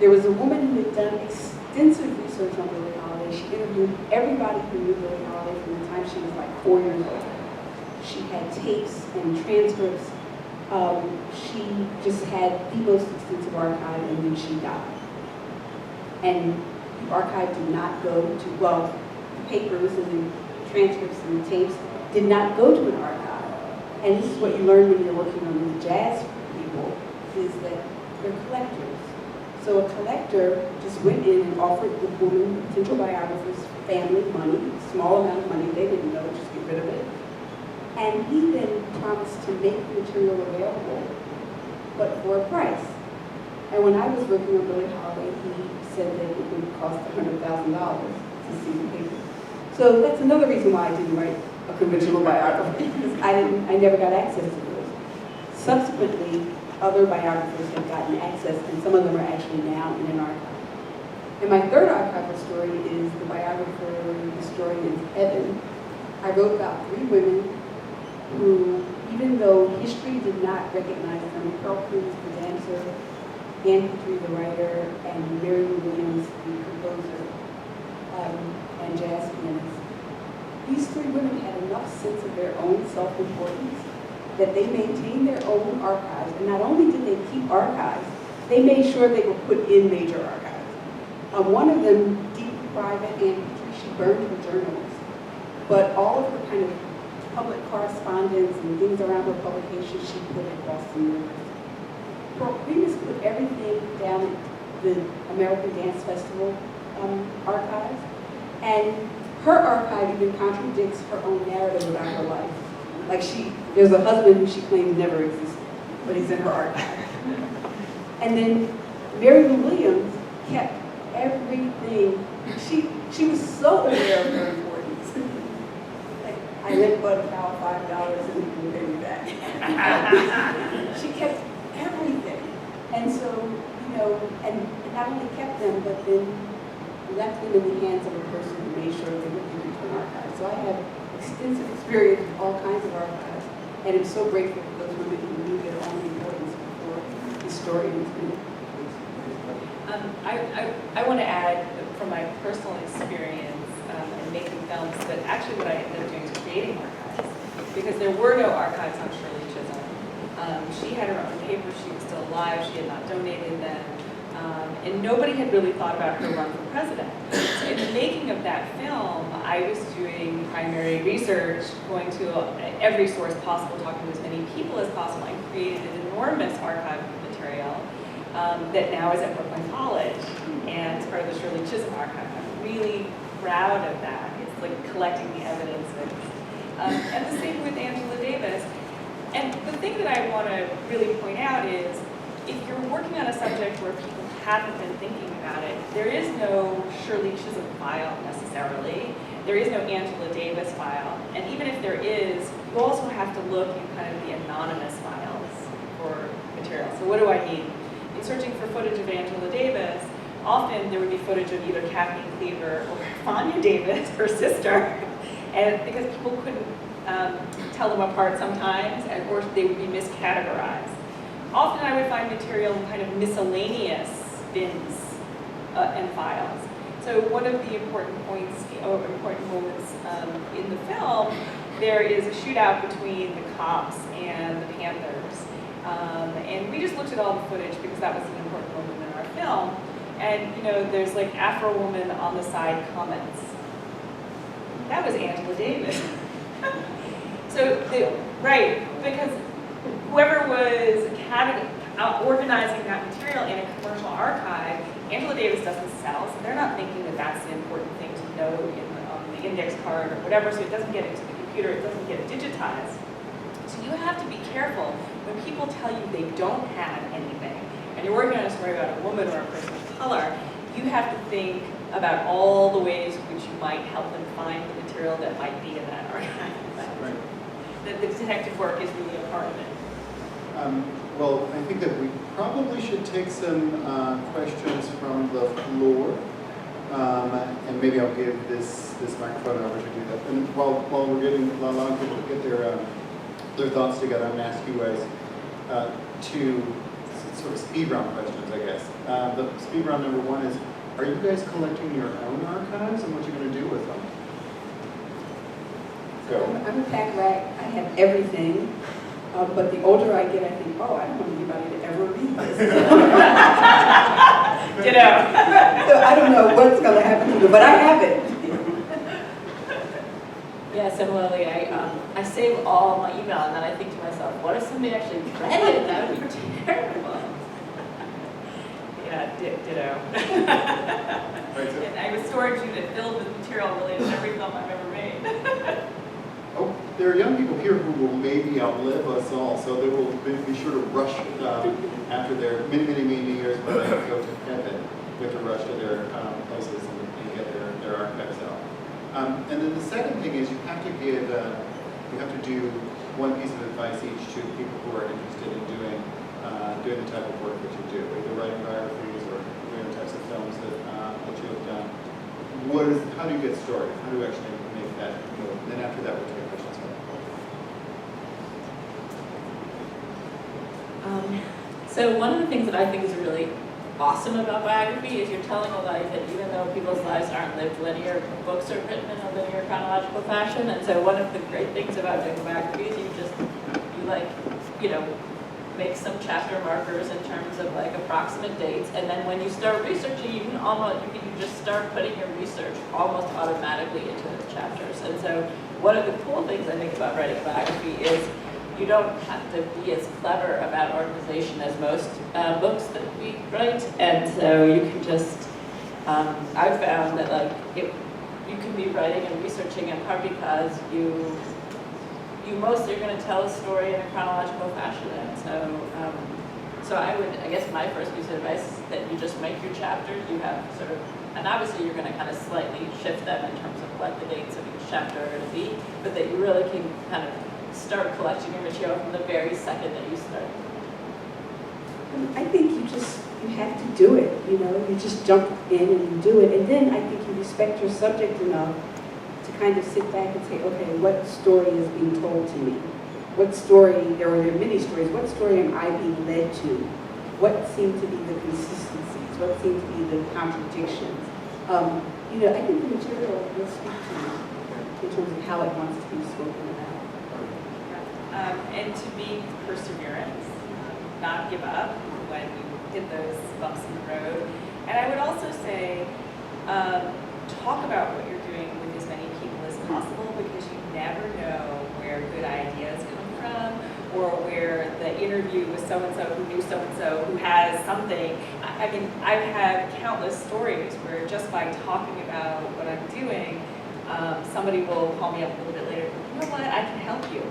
there was a woman who had done extensive extensive research on Billie Holiday. She interviewed everybody who knew Billie Holiday from the time she was like 4 years old. She had tapes and transcripts. She just had the most extensive archive, and then she died. And the archive did not go to, well, the papers and the transcripts and the tapes did not go to an archive. And this is what you learn when you're working on the jazz people, is that they're collectors. So a collector just went in and offered the woman, potential biographer's family money, small amount of money, they didn't know, just get rid of it. And he then promised to make the material available, but for a price. And when I was working on Billie Holiday, he said that it would cost $100,000 to see the paper. So that's another reason why I didn't write a conventional biography, because I never got access to those. Subsequently, other biographers have gotten access, and some of them are actually now in an archive. And my third archival story is the biographer, historian Evan. I wrote about 3 women who, even though history did not recognize them, Pearl Cruz, the dancer, Anne Petrie, the writer, and Mary Lou Williams, the composer, and jazz pianist. These 3 women had enough sense of their own self-importance that they maintained their own archives. And not only did they keep archives, they made sure they were put in major archives. One of them, deeply private, Anne Petrie, she burned her journals. But all of her kind of public correspondence and things around her publications, she put at Boston University. Remus put everything down at the American Dance Festival archives. And her archive even contradicts her own narrative about her life. Like there's a husband who she claims never existed, but he's in her archive. And then Mary Lou Williams kept everything. She was so aware of her importance. Like, I lent Bud Powell $5 and he can pay me back. She kept everything. And so, and not only kept them, but then left them in the hands of a person who made sure they were given to an archive. So I have extensive experience with all kinds of archives, and I'm so grateful for those women who knew their own importance before historians did. I want to add from my personal experience in making films that actually what I ended up doing is creating archives, because there were no archives on Shirley Chisholm. She had her own papers, she was still alive, she had not donated them. And nobody had really thought about her run for president. So in the making of that film, I was doing primary research, going to every source possible, talking to as many people as possible, and created an enormous archive of material that now is at Brooklyn College, and it's part of the Shirley Chisholm archive. I'm really proud of that. It's like collecting the evidence. And the same with Angela Davis. And the thing that I want to really point out is, if you're working on a subject where people haven't been thinking about it, there is no Shirley Chisholm file necessarily. There is no Angela Davis file. And even if there is, you also have to look in kind of the anonymous files for material. So what do I mean? In searching for footage of Angela Davis, often there would be footage of either Kathleen Cleaver or Fania Davis, her sister, and because people couldn't tell them apart sometimes, or they would be miscategorized. Often I would find material in kind of miscellaneous bins and files. So one of the important points, or important moments in the film, there is a shootout between the cops and the Panthers. And we just looked at all the footage because that was an important moment in our film. And there's like Afro woman on the side comments. That was Angela Davis. Right, because whoever was organizing that material in a commercial archive, Angela Davis doesn't sell, so they're not thinking that that's an important thing to know on the index card or whatever, so it doesn't get into the computer, it doesn't get digitized. So you have to be careful when people tell you they don't have anything, and you're working on a story about a woman or a person of color, you have to think about all the ways in which you might help them find the material that might be in that archive. Right. The detective work is really a part of it. Well, I think that we probably should take some questions from the floor, and maybe I'll give this microphone over to do that. And while we're allowing people to get their thoughts together, I'm going to ask you guys two sort of speed round questions, I guess. The speed round number one is, Are you guys collecting your own archives, and what you're going to do with them? Go. I'm a pack rat. I have everything. But the older I get, I think, oh, I don't want anybody to ever read this. Ditto. So I don't know what's going to happen to me, but I have it. Yeah, similarly, I save all my email, and then I think to myself, what if somebody actually read it? That would be terrible. Yeah, ditto. Right, so- And I have a storage unit filled with material related to every film I've ever made. Oh, there are young people here who will maybe outlive us all, so they will be sure to rush after their many years when they go to heaven. We have to rush to their places and get their archives out. And then the second thing is you have to do one piece of advice each to people who are interested in doing the type of work that you do, either writing biographies or doing the types of films that you have done. How do you get started? How do you actually make that move? And then after that, we'll take questions. So one of the things that I think is really awesome about biography is you're telling a life that even though people's lives aren't lived linear, books are written in a linear chronological fashion. And so one of the great things about doing biography is you make some chapter markers in terms of like approximate dates, and then when you start researching, you can just start putting your research almost automatically into those chapters. And so one of the cool things I think about writing a biography is you don't have to be as clever about organization as most books that we write, and so you can just, I've found that you can be writing and researching in part because you mostly are going to tell a story in a chronological fashion, and so I guess my first piece of advice is that you just make your chapters, you have sort of, and obviously you're going to kind of slightly shift them in terms of what the dates of each chapter are going to be, but that you really can kind of start collecting your material from the very second that you start. I think you have to do it, you just jump in and you do it. And then I think you respect your subject enough to kind of sit back and say, okay, what story is being told to me? What story, there are many stories, what story am I being led to? What seem to be the consistencies? What seem to be the contradictions? I think the material will speak to you in terms of how it wants to be spoken about. And to be perseverance, not give up when you hit those bumps in the road. And I would also say, talk about what you're doing with as many people as possible, because you never know where good ideas come from, or where the interview with so-and-so who knew so-and-so who has something. I mean, I've had countless stories where just by talking about what I'm doing, somebody will call me up a little bit later, you know what, I can help you.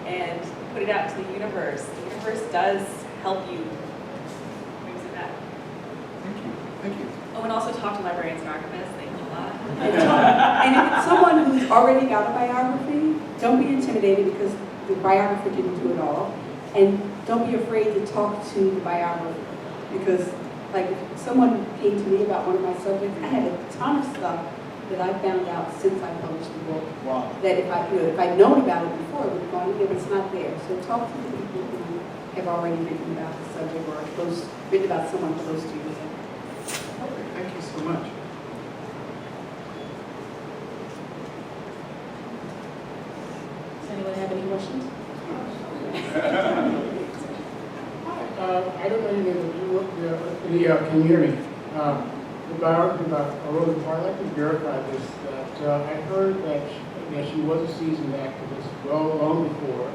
And put it out to the universe. The universe does help you. Brings it back. Thank you. Oh, and also talk to librarians and archivists. They know a lot. And if it's someone who's already got a biography, don't be intimidated because the biographer didn't do it all. And don't be afraid to talk to the biographer, because if someone came to me about one of my subjects, I had a ton of stuff that I found out since I published the book. Wow. That if I'd known about it before, it would have gone, it's not there. So talk to the people who have already written about the subject or written about someone close to you. Okay, thank you so much. Does anyone have any questions? I don't know your name, can you hear me? The biography about Reid-Pharr, I'd like to verify this, that I heard that she was a seasoned activist long before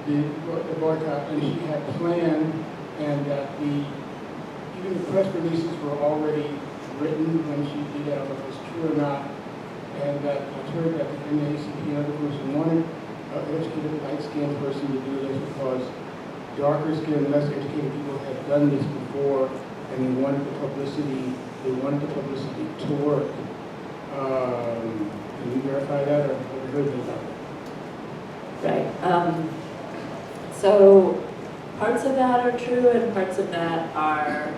the boycott, and she had planned, and that even the press releases were already written when she did that, whether it was true or not, and that I heard that the NAACP and other groups wanted an educated, light-skinned person to do this because darker-skinned, less educated people had done this before, and they wanted the publicity to work. Can you verify that, or have you heard about it? Right. So parts of that are true and parts of that are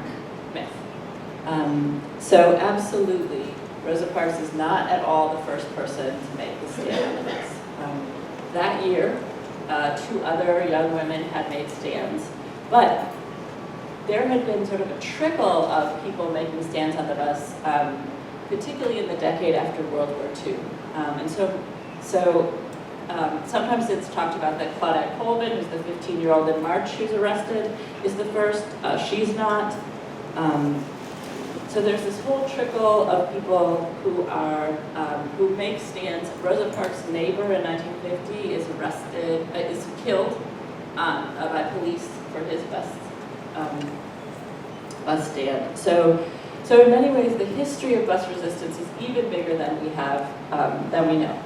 myth. So absolutely, Rosa Parks is not at all the first person to make the stand on this. That year, 2 other young women had made stands, but there had been sort of a trickle of people making stands on the bus, particularly in the decade after World War II. And sometimes it's talked about that Claudette Colvin, who's the 15-year-old in March who's arrested, is the first. She's not. So there's this whole trickle of people who make stands. Rosa Parks' neighbor in 1950 is killed by police for his bus stand. So in many ways, the history of bus resistance is even bigger than we know.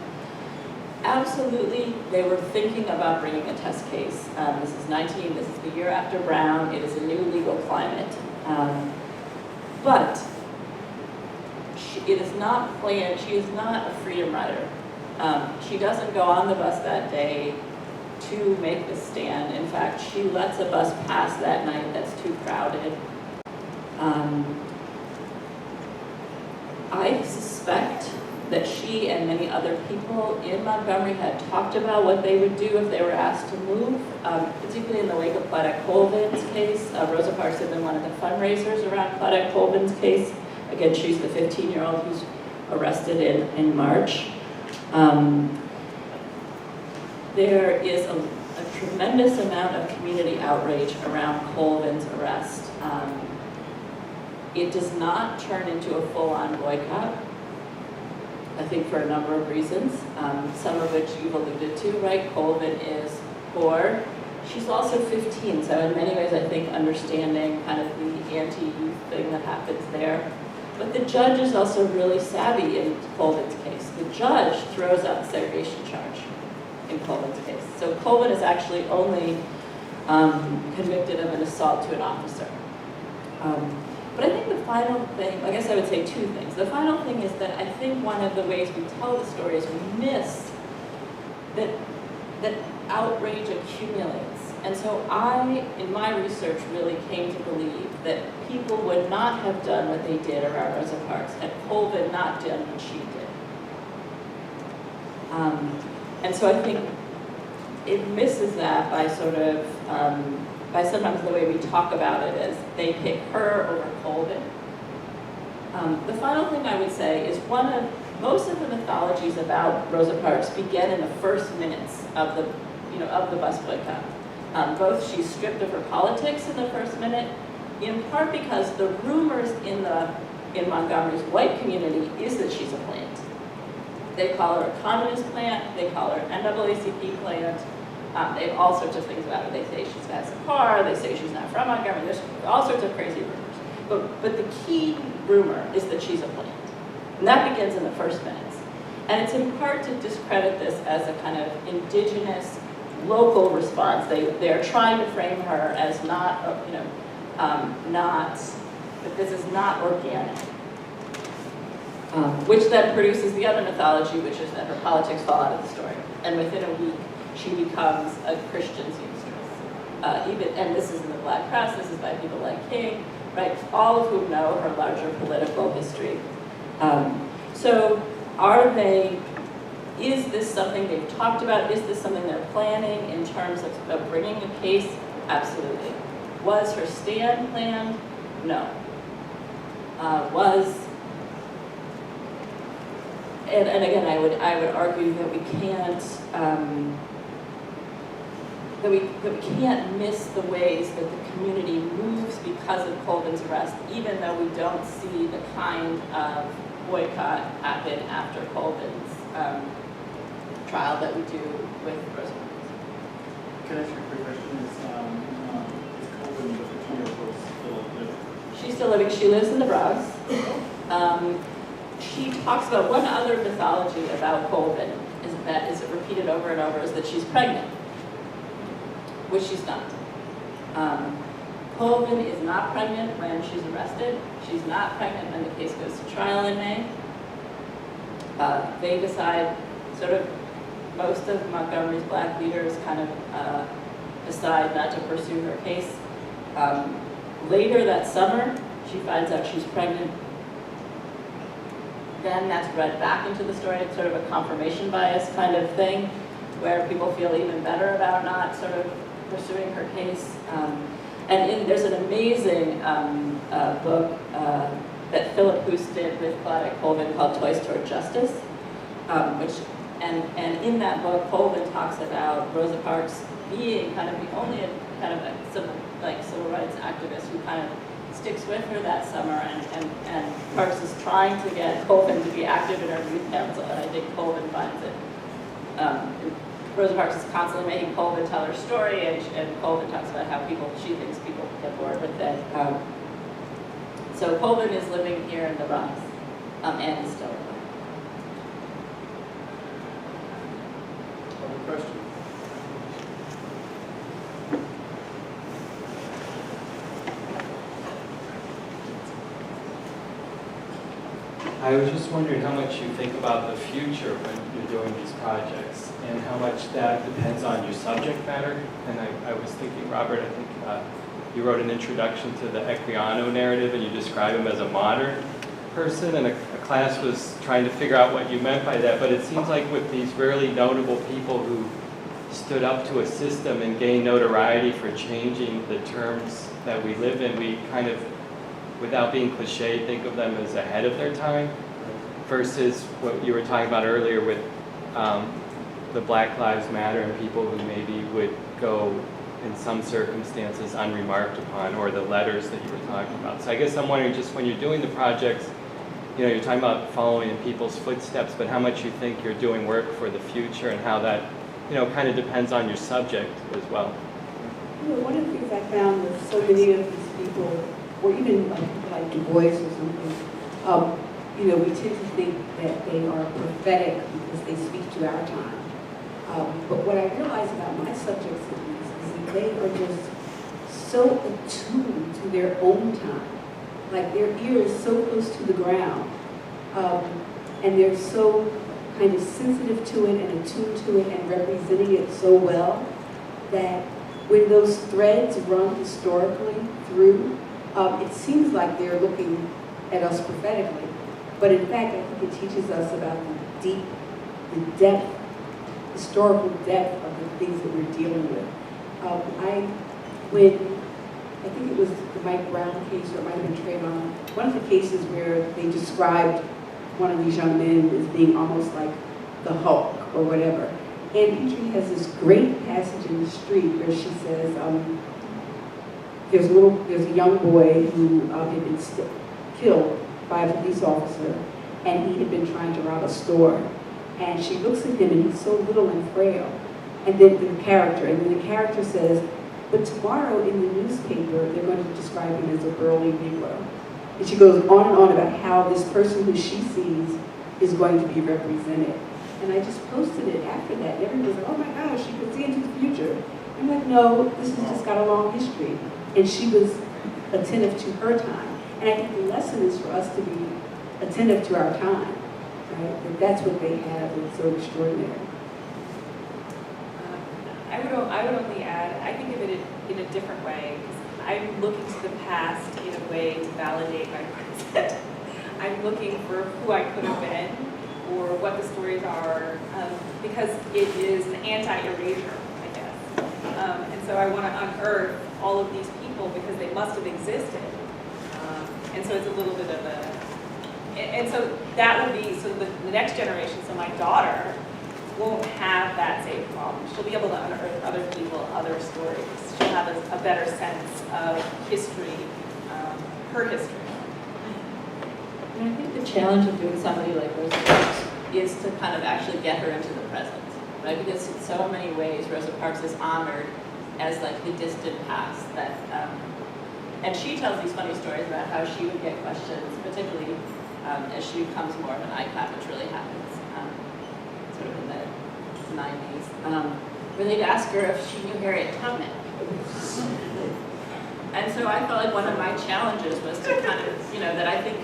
Absolutely, they were thinking about bringing a test case. This is the year after Brown. It is a new legal climate. But it is not planned. She is not a freedom rider. She doesn't go on the bus that day to make the stand. In fact, she lets a bus pass that night that's too crowded. I suspect that she and many other people in Montgomery had talked about what they would do if they were asked to move, particularly in the wake of Claudette Colvin's case. Rosa Parks had been one of the fundraisers around Claudette Colvin's case. Again, she's the 15-year-old who's arrested in March. There is a tremendous amount of community outrage around Colvin's arrest. It does not turn into a full-on boycott, I think for a number of reasons, some of which you've alluded to, right? Colvin is poor. She's also 15, so in many ways I think understanding kind of the anti-youth thing that happens there. But the judge is also really savvy in Colvin's case. The judge throws out the segregation charge in Colvin's case. So Colvin is actually only convicted of an assault to an officer. But I think the final thing, I guess I would say two things. The final thing is that I think one of the ways we tell the story is we miss that outrage accumulates. And so I, in my research, really came to believe that people would not have done what they did around Rosa Parks had Colvin not done what she did. And so I think it misses that by sort of, by sometimes the way we talk about it is they pick her over Colvin. The final thing I would say is most of the mythologies about Rosa Parks begin in the first minutes of the bus boycott. Both she's stripped of her politics in the first minute, in part because the rumors in Montgomery's white community is that she's a plant. They call her a communist plant, they call her an NAACP plant. They have all sorts of things about her. They say she has a car, they say she's not from Montgomery, there's all sorts of crazy rumors. But the key rumor is that she's a plant. And that begins in the first minutes. And it's in part to discredit this as a kind of indigenous, local response. They're trying to frame her as not, that this is not organic. Which then produces the other mythology, which is that her politics fall out of the story. And within a week, she becomes a Christian seamstress. And this is in the Black press, this is by people like King, right? All of whom know her larger political history. So is this something they've talked about? Is this something they're planning in terms of bringing a case? Absolutely. Was her stand planned? No. And again, I would argue that we can't miss the ways that the community moves because of Colvin's arrest, even though we don't see the kind of boycott happen after Colvin's trial that we do with Rosa Parks. Can I ask you a quick question? Is Colvin the 15-year-old still living? She's still living. She lives in the Bronx. She talks about one other mythology about Colvin, is repeated over and over, is that she's pregnant, which she's not. Colvin is not pregnant when she's arrested. She's not pregnant when the case goes to trial in May. They decide, sort of, most of Montgomery's Black leaders kind of decide not to pursue her case. Later that summer, she finds out she's pregnant. Then that's read back into the story. It's sort of a confirmation bias kind of thing, where people feel even better about not sort of pursuing her case. there's an amazing book that Philip Hoos did with Claudette Colvin called Toys Toward Justice, and in that book, Colvin talks about Rosa Parks being kind of the only kind of a civil rights activist who kind of sticks with her that summer, and Parks is trying to get Colvin to be active in her youth council, and I think Colvin finds it. Rosa Parks is constantly making Colvin tell her story, and Colvin talks about how she thinks people get bored with it. So Colvin is living here in the Bronx, and is still alive. Other questions? I was just wondering how much you think about the future when you're doing these projects, and how much that depends on your subject matter. And I was thinking, Robert, I think you wrote an introduction to the Equiano narrative, and you describe him as a modern person, and a class was trying to figure out what you meant by that. But it seems like with these really notable people who stood up to a system and gained notoriety for changing the terms that we live in, we kind of, without being cliche, think of them as ahead of their time, versus what you were talking about earlier with the Black Lives Matter and people who maybe would go in some circumstances unremarked upon, or the letters that you were talking about. So I guess I'm wondering, just when you're doing the projects, you're talking about following in people's footsteps, but how much you think you're doing work for the future, and how that kind of depends on your subject as well. One of the things I found with so many of these people, or even like Du Bois or something, we tend to think that they are prophetic because they speak to our time. But what I realize about my subjects at least is that they are just so attuned to their own time. Like their ear is so close to the ground, and they're so kind of sensitive to it and attuned to it and representing it so well that when those threads run historically through, it seems like they're looking at us prophetically. But in fact, I think it teaches us about the depth, historical depth of the things that we're dealing with. I think it was the Mike Brown case, or it might have been Trayvon, one of the cases where they described one of these young men as being almost like the Hulk or whatever. And she has this great passage in the street where she says, there's a young boy who had been killed by a police officer, and he had been trying to rob a store. And she looks at him, and he's so little and frail. And then the character says, but tomorrow in the newspaper, they're going to describe him as a burly Negro. And she goes on and on about how this person who she sees is going to be represented. And I just posted it after that. And everyone was like, oh my gosh, she could see into the future. I'm like, no, this has just got a long history. And she was attentive to her time. And I think the lesson is for us to be attentive to our time, right? That's what they have that's so extraordinary. I would only add, I think of it in a different way, because I'm looking to the past in a way to validate my present. I'm looking for who I could have been, or what the stories are, because it is an anti-erasure, I guess. And so I want to unearth all of these people because they must have existed. And so it's a little bit of and so that will be, so the next generation, so my daughter, won't have that same problem. She'll be able to unearth other people, other stories. She'll have a better sense of history, her history. And I think the challenge of doing somebody like Rosa Parks is to kind of actually get her into the present, right? Because in so many ways, Rosa Parks is honored as like the distant past. And she tells these funny stories about how she would get questions, particularly as she becomes more of an icon, which really happens sort of in the 90s, where they'd ask her if she knew Harriet Tubman. And so I felt like one of my challenges was to kind of, that I think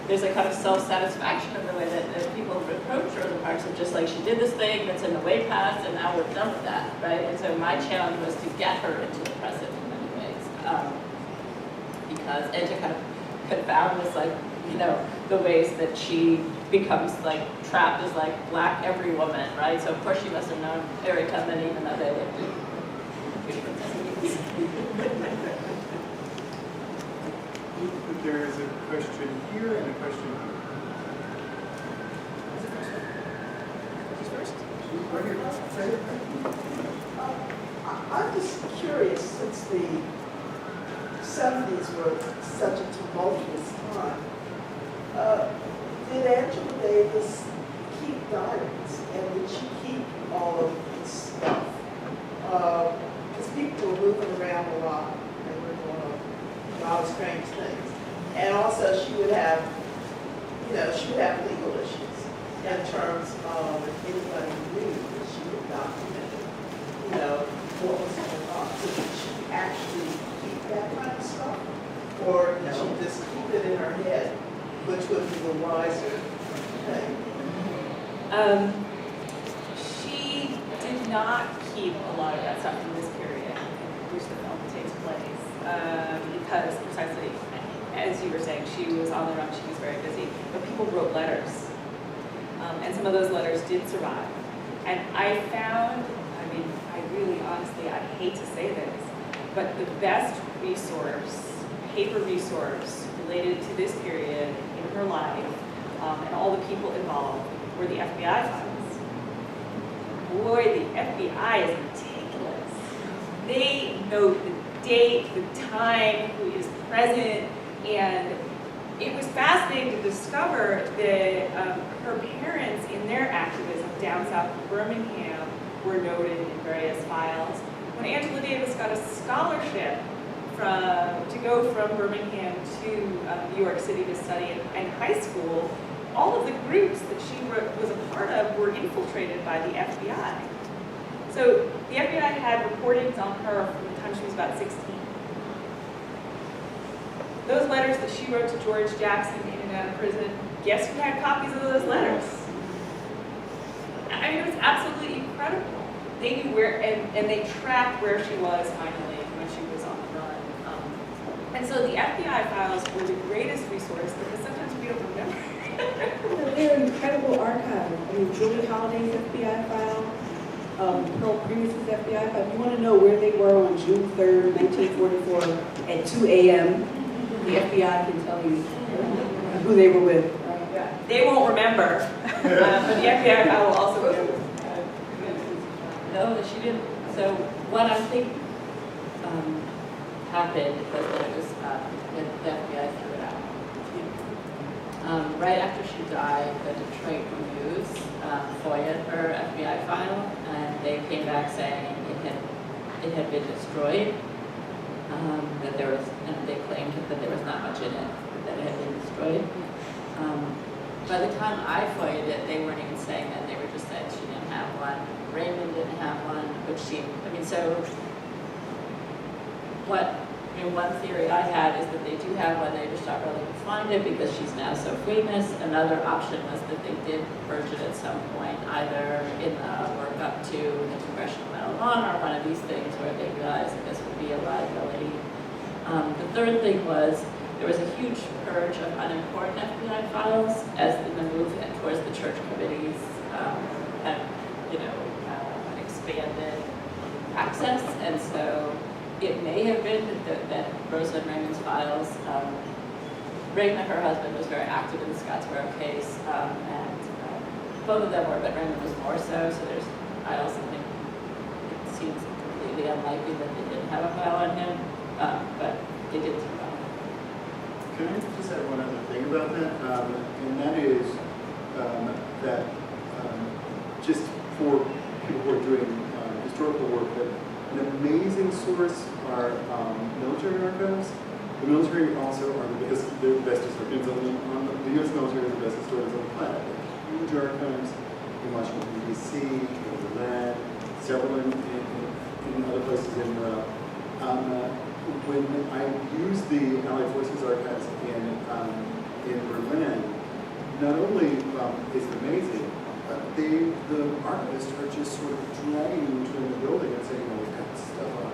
there's a kind of self-satisfaction in the way that people approach Rosa Parks of just like, she did this thing that's in the way past, and now we're done with that, right? And so my challenge was to get her into the present in many ways, and to kind of confound this, like, the ways that she becomes like trapped as like black every woman, right? So of course she must have known Harriet Tubman even though they lived in There is a question here and a question here. Right here. Say it. I'm just curious, since the 70s were such a tumultuous time, did Angela Davis keep diaries, and did she keep all of this stuff? Because people were moving around a lot, and they were doing a lot of strange things. And also she would have, she would have legal issues in terms of if anybody knew that she had documented, what was going on. So did she actually keep that kind of stuff? Or did she just keep it in her head, which would be the wiser thing? She did not keep a lot of that stuff from this period in which the film takes place, because precisely, as you were saying, she was on the run, she was very busy, but people wrote letters, and some of those letters did survive. And I found, I really honestly, I hate to say this, but the best resource, paper resource related to this period in her life, and all the people involved, were the FBI files. Boy, the FBI is meticulous. They note the date, the time, who is present, and it was fascinating to discover that her parents, in their activism down south of Birmingham, were noted in various files. When Angela Davis got a scholarship to go from Birmingham to New York City to study in high school, all of the groups that she was a part of were infiltrated by the FBI. So the FBI had reportings on her from the time she was about 16. Those letters that she wrote to George Jackson in and out of prison, guess who had copies of those letters? It was absolutely incredible. They knew where, and they tracked where she was finally when she was on the run. And so the FBI files were the greatest resource because sometimes we don't remember. They're an incredible archive. Julie Holliday's FBI file, Pearl Primus's FBI file. If you want to know where they were on June 3rd, 1944 at 2 a.m., the FBI can tell you who they were with. They won't remember, but the FBI file will also remember. No, she didn't. So what I think happened was that it was the FBI threw it out. Right after she died, the Detroit News FOIA'd her FBI file, and they came back saying it had been destroyed. That there was, and they claimed that there was not much in it, that it had been destroyed. By the time I FOIA'd it, they weren't even saying that. They were just saying she didn't have one. Raymond didn't have one, but one theory I had is that they do have one, they just not really can find it because she's now so famous. Another option was that they did purge it at some point, either in the work up to the Congressional Medal of Honor or one of these things where they realized that this would be a liability. The third thing was there was a huge purge of unimportant FBI files as in the move towards the church committees had, expanded access, and so it may have been that Rosa and Raymond's files, Raymond, her husband, was very active in the Scottsboro case, and both of them were, but Raymond was more so, I also think it seems completely unlikely that they didn't have a file on him, but they did survive. Can I just add one other thing about that? And that is that just for people who are doing historical work, that an amazing source are military archives. The military also are the best historians on the U.S. military is the best historians on the planet. They have huge archives in Washington, D.C., in Berlin, several in other places in Europe. When I used the Allied Forces archives in Berlin, not only is it amazing, the archivists are just sort of dragging you into the building and saying, we've got stuff on,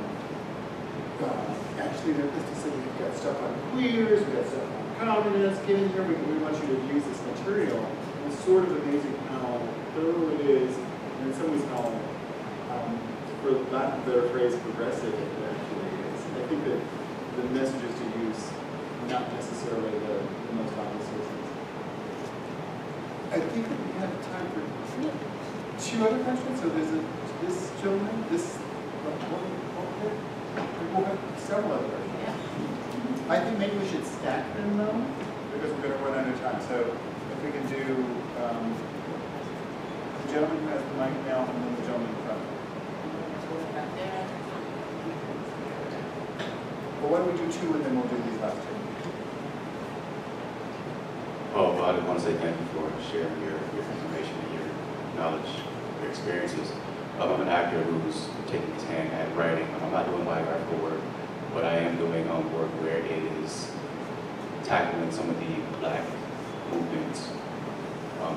actually they're supposed to say we've got stuff on queers, we've got stuff on communists, get in here, we want you to use this material. And it's sort of amazing how thorough it is, and in some ways how, for lack of a better phrase, progressive it actually is. I think that the message is to use not necessarily the most obvious sources. I think we have time for two other questions. So there's this gentleman, we'll have several other questions. Yeah. I think maybe we should stack them though, because we're going to run out of time. So if we can do the gentleman who has the mic now, and then the gentleman in front. Well, why don't we do two, and then we'll do these last two. Oh, well, I just want to say thank you for sharing your information and your knowledge, your experiences. I'm an actor who's taking his hand at writing. I'm not doing biographical work, but I am doing work where it is tackling some of the Black movements,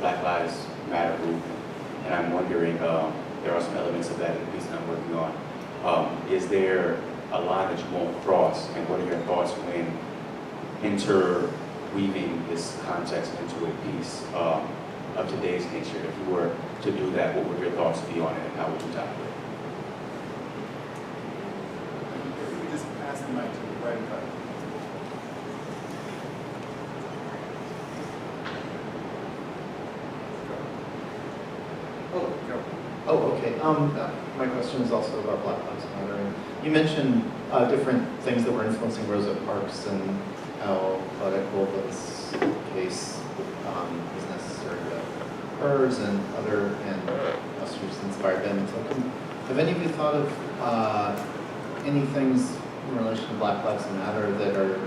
Black Lives Matter movement. And I'm wondering, there are some elements of that in the piece that I'm working on. Is there a line that you won't cross, and what are your thoughts when interweaving this context into a piece of today's nature? If you were to do that, what would your thoughts be on it, and how would you tackle it? If we could just pass the mic to the right in front. Oh, Go. oh, okay. My question is also about Black Lives Matter. You mentioned different things that were influencing Rosa Parks and how political this case was necessary to hers and us who's inspired them. So have any of you thought of any things in relation to Black Lives Matter that are,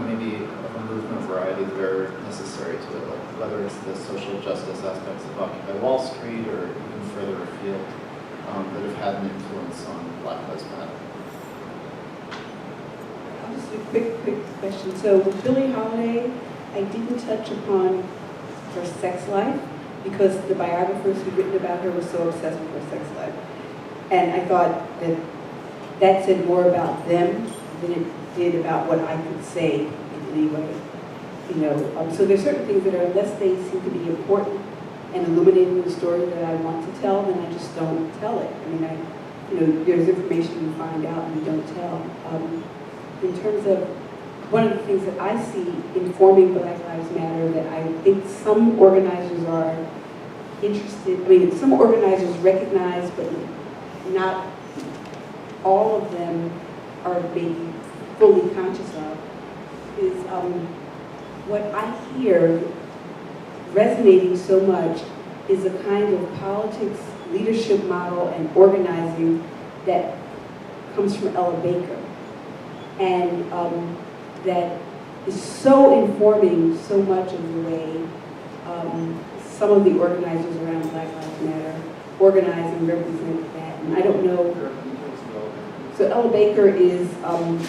maybe of a movement variety that are necessary to it, like whether it's the social justice aspects of Occupy Wall Street or even further afield that have had an influence on Black Lives Matter? I'll just do a quick question. So with Billie Holiday, I didn't touch upon her sex life because the biographers who'd written about her were so obsessed with her sex life. And I thought that said more about them than it did about what I could say in any way. So there's certain things that are, unless they seem to be important and illuminating the story that I want to tell, then I just don't tell it. I mean, there's information you find out and you don't tell. In terms of one of the things that I see informing Black Lives Matter that I think some organizers are interested, some organizers recognize, but not all of them are maybe fully conscious of, is what I hear resonating so much is a kind of politics, leadership model, and organizing that comes from Ella Baker. And that is so informing so much of the way some of the organizers around Black Lives Matter organize and represent that. And I don't know. So Ella Baker is a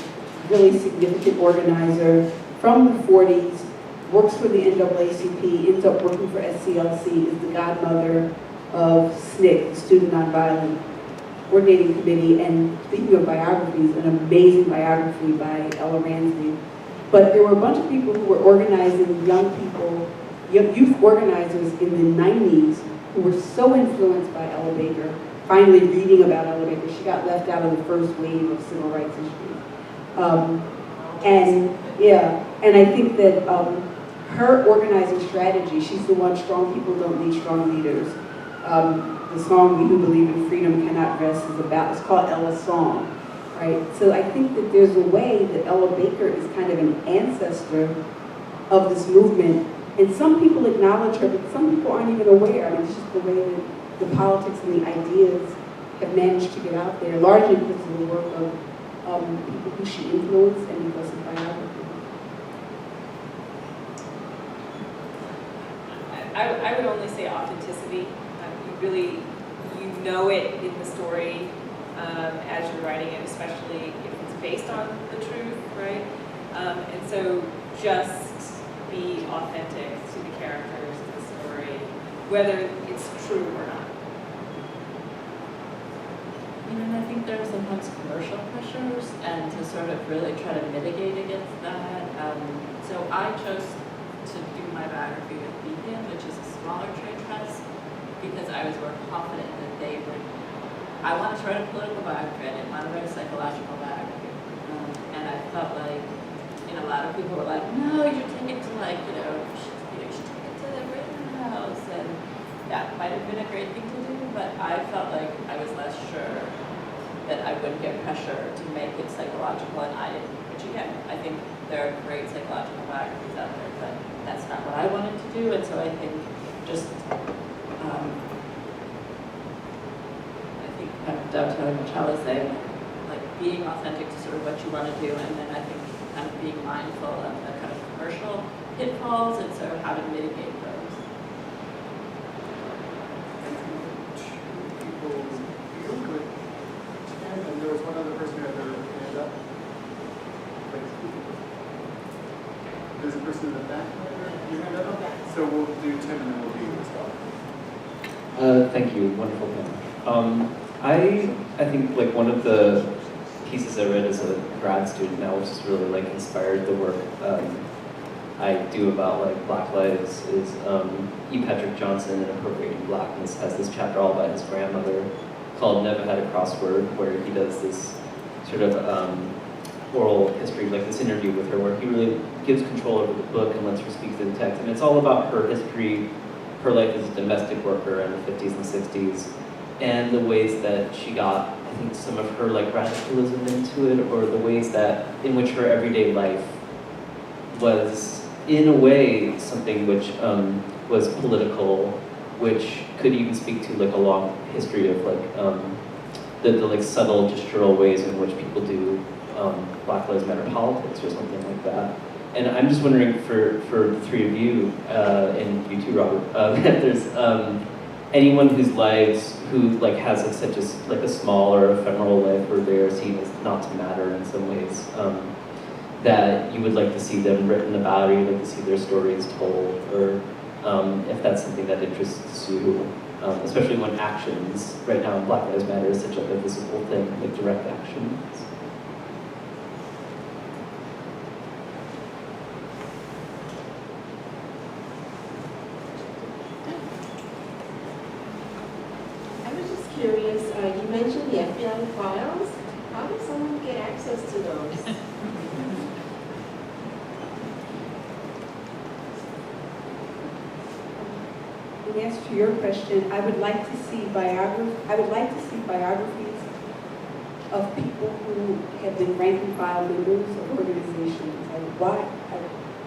really significant organizer from the 40s, works for the NAACP, ends up working for SCLC, is the godmother of SNCC, the Student Nonviolent Coordinating Committee, and speaking of biographies, an amazing biography by Ella Ramsey. But there were a bunch of people who were organizing young people, youth organizers in the 90s who were so influenced by Ella Baker, finally reading about Ella Baker. She got left out of the first wave of civil rights issues. And I think that her organizing strategy, she's the one, strong people don't need strong leaders. The song, We Who Believe in Freedom Cannot Rest, is about, it's called Ella's Song, right? So I think that there's a way that Ella Baker is kind of an ancestor of this movement. And some people acknowledge her, but some people aren't even aware. It's just the way that the politics and the ideas have managed to get out there, largely because of the work of people who she influenced and because of biography. I would only say authenticity. You know it in the story as you're writing it, especially if it's based on the truth, right? And so just be authentic to the characters of the story, whether it's true or not. And I think there are sometimes commercial pressures, and to sort of really try to mitigate against that. So I chose to do my biography with Beacon, which is a smaller trade press, because I was more confident that they would. I wanted to write a political biography. I didn't want to write a psychological biography. And and I felt like, a lot of people were like, no, you should take it to like, you should take it to the Britain House, and that might have been a great thing to do, but I felt like I was less sure that I wouldn't get pressure to make it psychological, and I didn't, which again, I think there are great psychological biographies out there, but that's not what I wanted to do, and so I think just, I think kind of dovetailing what Shola was saying, like being authentic to sort of what you want to do, and then I think kind of being mindful of the kind of commercial pitfalls and sort of how to mitigate those. Two people here, but Tim, and there was one other person who had their hand up. There's a person in the back. Your hand up? So we'll do Tim and then we'll do you as well. Thank you, wonderful panel. I think like one of the pieces I read as a grad student now, which has really like inspired the work I do about like Black lives, is E. Patrick Johnson in Appropriating Blackness has this chapter all about his grandmother called Never Had a Crossword, where he does this sort of oral history, like this interview with her, where he really gives control over the book and lets her speak to the text, and it's all about her history, her life as a domestic worker in the 50s and 60s, and the ways that she got, I think, some of her like radicalism into it, or the ways that in which her everyday life was, in a way, something which was political, which could even speak to like a long history of like the like subtle gestural ways in which people do Black Lives Matter politics or something like that. And I'm just wondering for the three of you, and you too, Robert, if there's anyone whose lives who like has like such a small or ephemeral life where they are seen as not to matter in some ways, that you would like to see them written about, or you'd like to see their stories told, or if that's something that interests you, especially when actions right now in Black Lives Matter is such a visible thing, like direct action. Curious, you mentioned the FBI files. How did someone get access to those? In answer to your question, I would like to see biographies of people who have been rank and file members of organizations. Like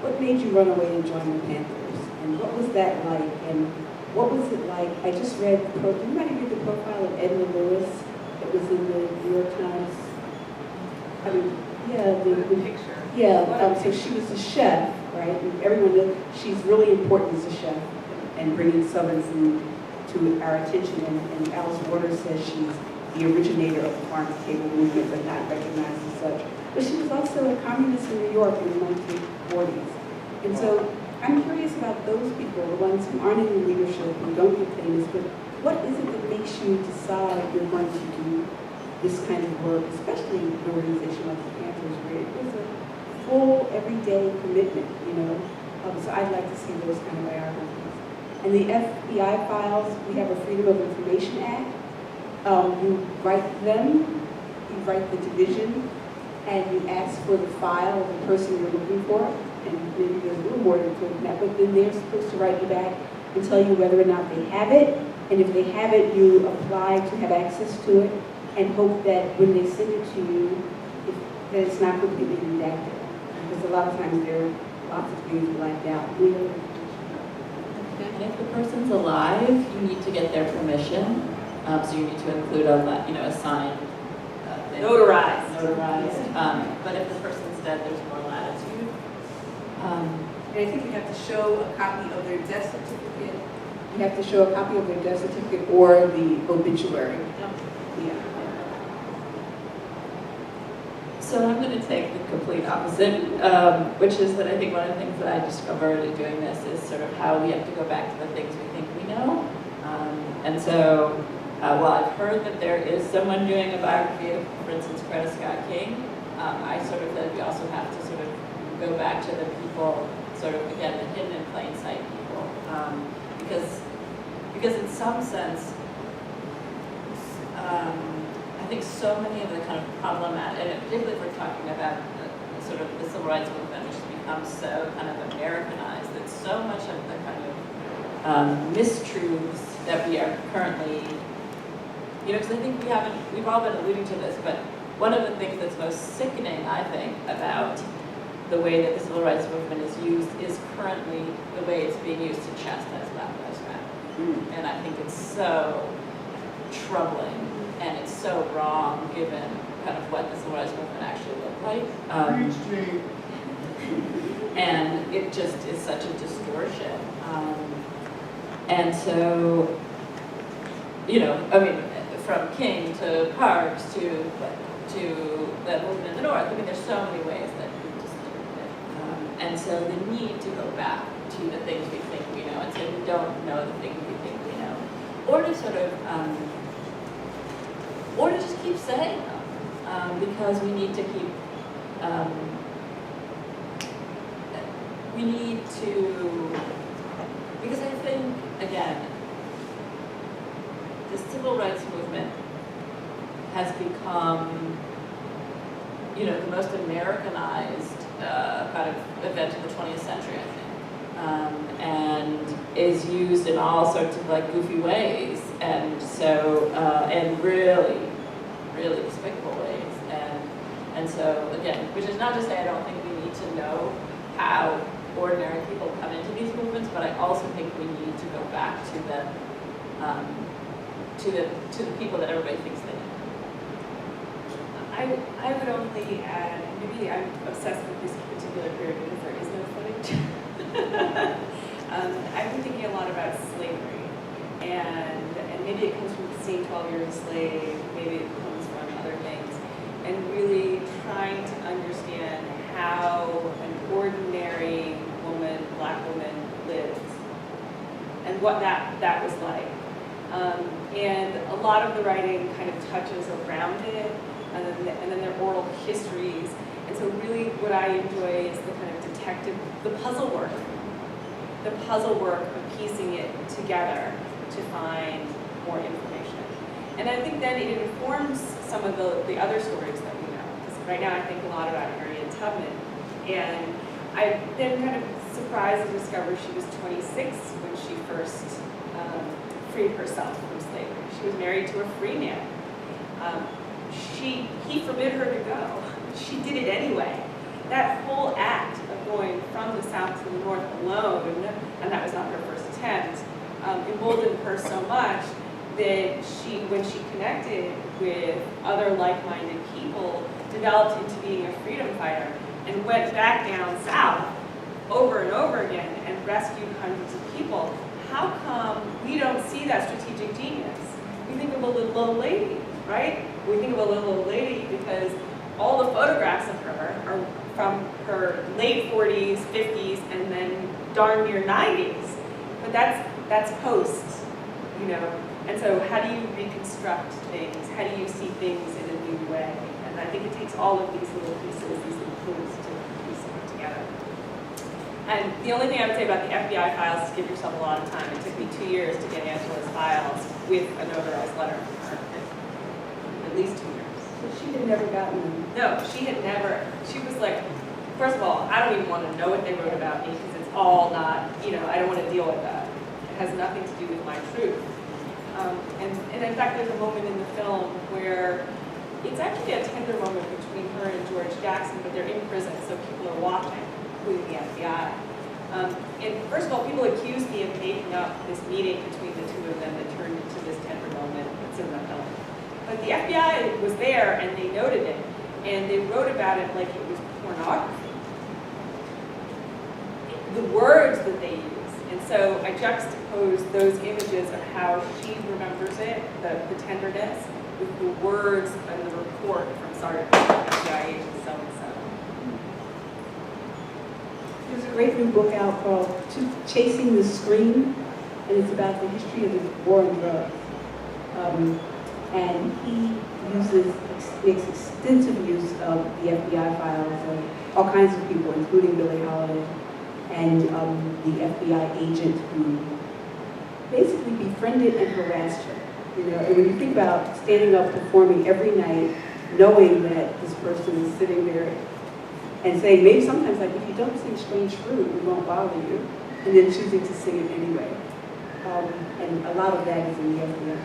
what made you run away and join the Panthers? And what was that like? And what was it like? I just read, anybody read the profile of Edna Lewis that was in the New York Times? I mean, yeah, the picture. Yeah, so she was a chef, right? And everyone knows she's really important as a chef and bringing Southern food to our attention. And Alice Waters says she's the originator of the farm-to-table movement, but not recognized as such. But she was also a communist in New York in the 1940s. And so I'm curious about those people, the ones who aren't in leadership, who don't get famous, but what is it that makes you decide you're going to do this kind of work, especially in an organization like the Panthers, where it was a full, everyday commitment, So I'd like to see those kind of biographies. And the FBI files, we have a Freedom of Information Act. You write them, you write the division, and you ask for the file of the person you're looking for. And maybe there's a little more to that, but then they're supposed to write you back and tell you whether or not they have it. And if they have it, you apply to have access to it and hope that when they send it to you, that it's not completely redacted. Because a lot of times there are lots of things blacked out. And if the person's alive, you need to get their permission. So you need to include a sign. Notarized. But if the person's dead, there's more latitude. And I think you have to show a copy of their death certificate. You have to show a copy of their death certificate or the obituary. Yeah. So I'm going to take the complete opposite, which is that I think one of the things that I discovered in doing this is sort of how we have to go back to the things we think we know. And so while I've heard that there is someone doing a biography of, for instance, Coretta Scott King, I sort of feel like we also have to sort of go back to the people, sort of, again, the hidden in plain sight people. Because in some sense, I think so many of the kind of problematic, and particularly if we're talking about sort of the civil rights movement, which has become so kind of Americanized, that so much of the kind of mistruths that we are currently, because I think we've all been alluding to this, but one of the things that's most sickening, I think, about the way that the civil rights movement is used is currently the way it's being used to chastise Black Lives Matter. And I think it's so troubling and it's so wrong given kind of what the civil rights movement actually looked like. And it just is such a distortion. And so, I mean, from King to Parks to the movement in the North, I mean, there's so many ways that we distorted it. And so the need to go back to the things we think we know and say we don't know the things we think we know, or to sort of, or to just keep saying them, because we need to keep, we need to, because I think, again, the civil rights movement has become, the most Americanized kind of event of the 20th century, I think, and is used in all sorts of like goofy ways, and so, and really, really despicable ways, and so again, which is not to say I don't think we need to know how ordinary people come into these movements, but I also think we need to go back to the people that everybody thinks they know. I would only add, maybe I'm obsessed with this particular period because there is no footage. I've been thinking a lot about slavery, and maybe it comes from seeing 12 Years a Slave, maybe it comes from other things, and really trying to understand how an ordinary woman, Black woman, lives, and what that was like. And a lot of the writing kind of touches around it, and then their oral histories. And so really what I enjoy is the kind of detective, the puzzle work of piecing it together to find more information. And I think then it informs some of the other stories that we know. Because right now I think a lot about Harriet Tubman. And I've been kind of surprised to discover she was 26 when she first freed herself from slavery. She was married to a free man. He forbid her to go. She did it anyway. That whole act of going from the South to the North alone, and that was not her first attempt, emboldened her so much that when she connected with other like-minded people, developed into being a freedom fighter and went back down south over and over again and rescued hundreds of people. How come we don't see that strategic genius? We think of a little old lady, right? We think of a little old lady because all the photographs of her are from her late 40s, 50s, and then darn near 90s. But that's post, And so how do you reconstruct things? How do you see things in a new way? And I think it takes all of these little pieces, these little clues to piece them together. And the only thing I would say about the FBI files is give yourself a lot of time. It took me 2 years to get Angela's files with a notarized letter from her. At least 2 years. So she had never gotten them. No, she had never. She was like, first of all, I don't even want to know what they wrote about me because it's all not, I don't want to deal with that. It has nothing to do with my truth. And in fact, there's a moment in the film where it's actually a tender moment between her and George Jackson, but they're in prison, so people are watching, including the FBI. And first of all, people accused me of making up this meeting between the two of them that turned into this tender moment that's in the film. But the FBI was there and they noted it, and they wrote about it like it was pornography. The words that they use. And so I juxtapose those images of how she remembers it, the tenderness, with the words and the report from Sergeant FBI agent so-and-so. There's a great new book out called Chasing the Scream, and it's about the history of the war on drugs. And he makes extensive use of the FBI files and all kinds of people, including Billie Holiday, and the FBI agent who basically befriended and harassed her. And when you think about standing up performing every night, knowing that this person is sitting there and saying, maybe sometimes like, if you don't sing Strange Fruit, it won't bother you, and then choosing to sing it anyway. And a lot of that is in the FBI.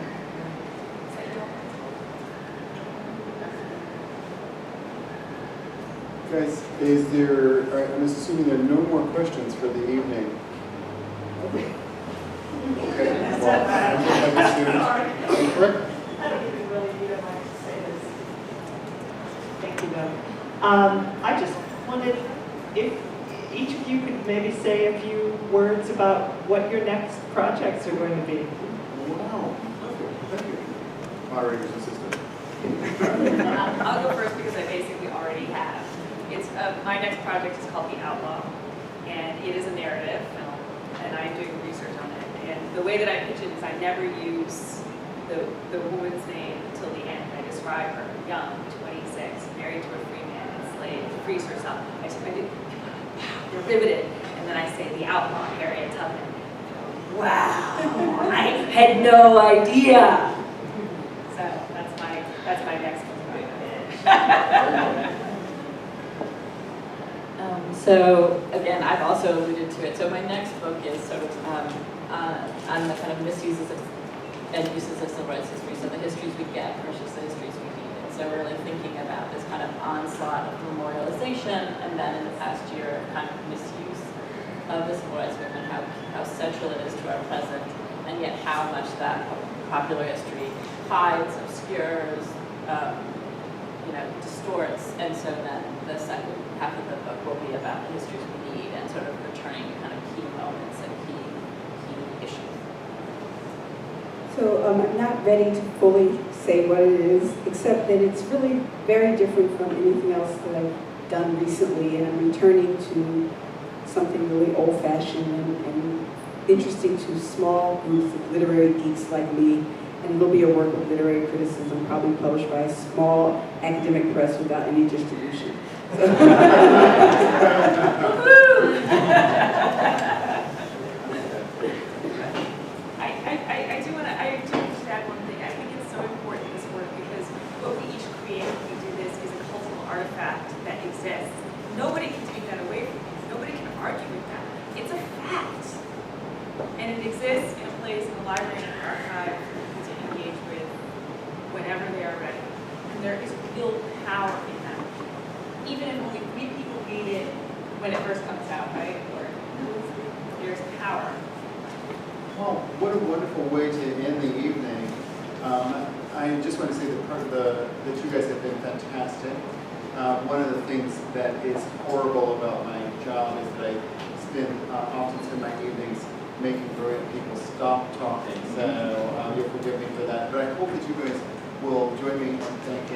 Guys, I'm assuming there are no more questions for the evening. Okay. Well, I'm going to assume. I don't even really need a mic to say this. Thank you, Doug. I just wondered if each of you could maybe say a few words about what your next projects are going to be. Wow. Thank you. Moderator's assistant. I'll go first because I basically already have. It's my next project is called The Outlaw, and it is a narrative, and I'm doing research on it. And the way that I pitch it is I never use the woman's name until the end. I describe her young, 26, married to a free man, enslaved, frees herself. I do, you're riveted, and then I say the outlaw, Harriet Tubman. Wow, I had no idea. So that's my next one. So again, I've also alluded to it. So my next book is sort of on the kind of misuses of and uses of civil rights history. So the histories we get versus the histories we need. And so really thinking about this kind of onslaught of memorialization, and then in the past year, kind of misuse of the civil rights movement, how central it is to our present, and yet how much that popular history hides, obscures, distorts. And so then the second half of the book will be about the histories we need and sort of returning to kind of key moments and key issues. So I'm not ready to fully say what it is, except that it's really very different from anything else that I've done recently, and I'm returning to something really old-fashioned and interesting to small groups of literary geeks like me. And it'll be a work of literary criticism, probably published by a small academic press without any distribution. I do want to add one thing. I think it's so important, this work, because what we each create when we do this is a cultural artifact that exists. Nobody can take that away from us. Nobody can argue with that. It's a fact. And it exists in a place in the library and an archive to engage with whenever they are ready. And there is real power in that. Even if only 3 people read it when it first comes out, right? Or there's power. Well, what a wonderful way to end the evening. I just want to say that you guys have been fantastic. One of the things that is horrible about my job is that I often spend my evenings making brilliant people stop talking. So you'll forgive me for that. But I hope that you guys will join me in thanking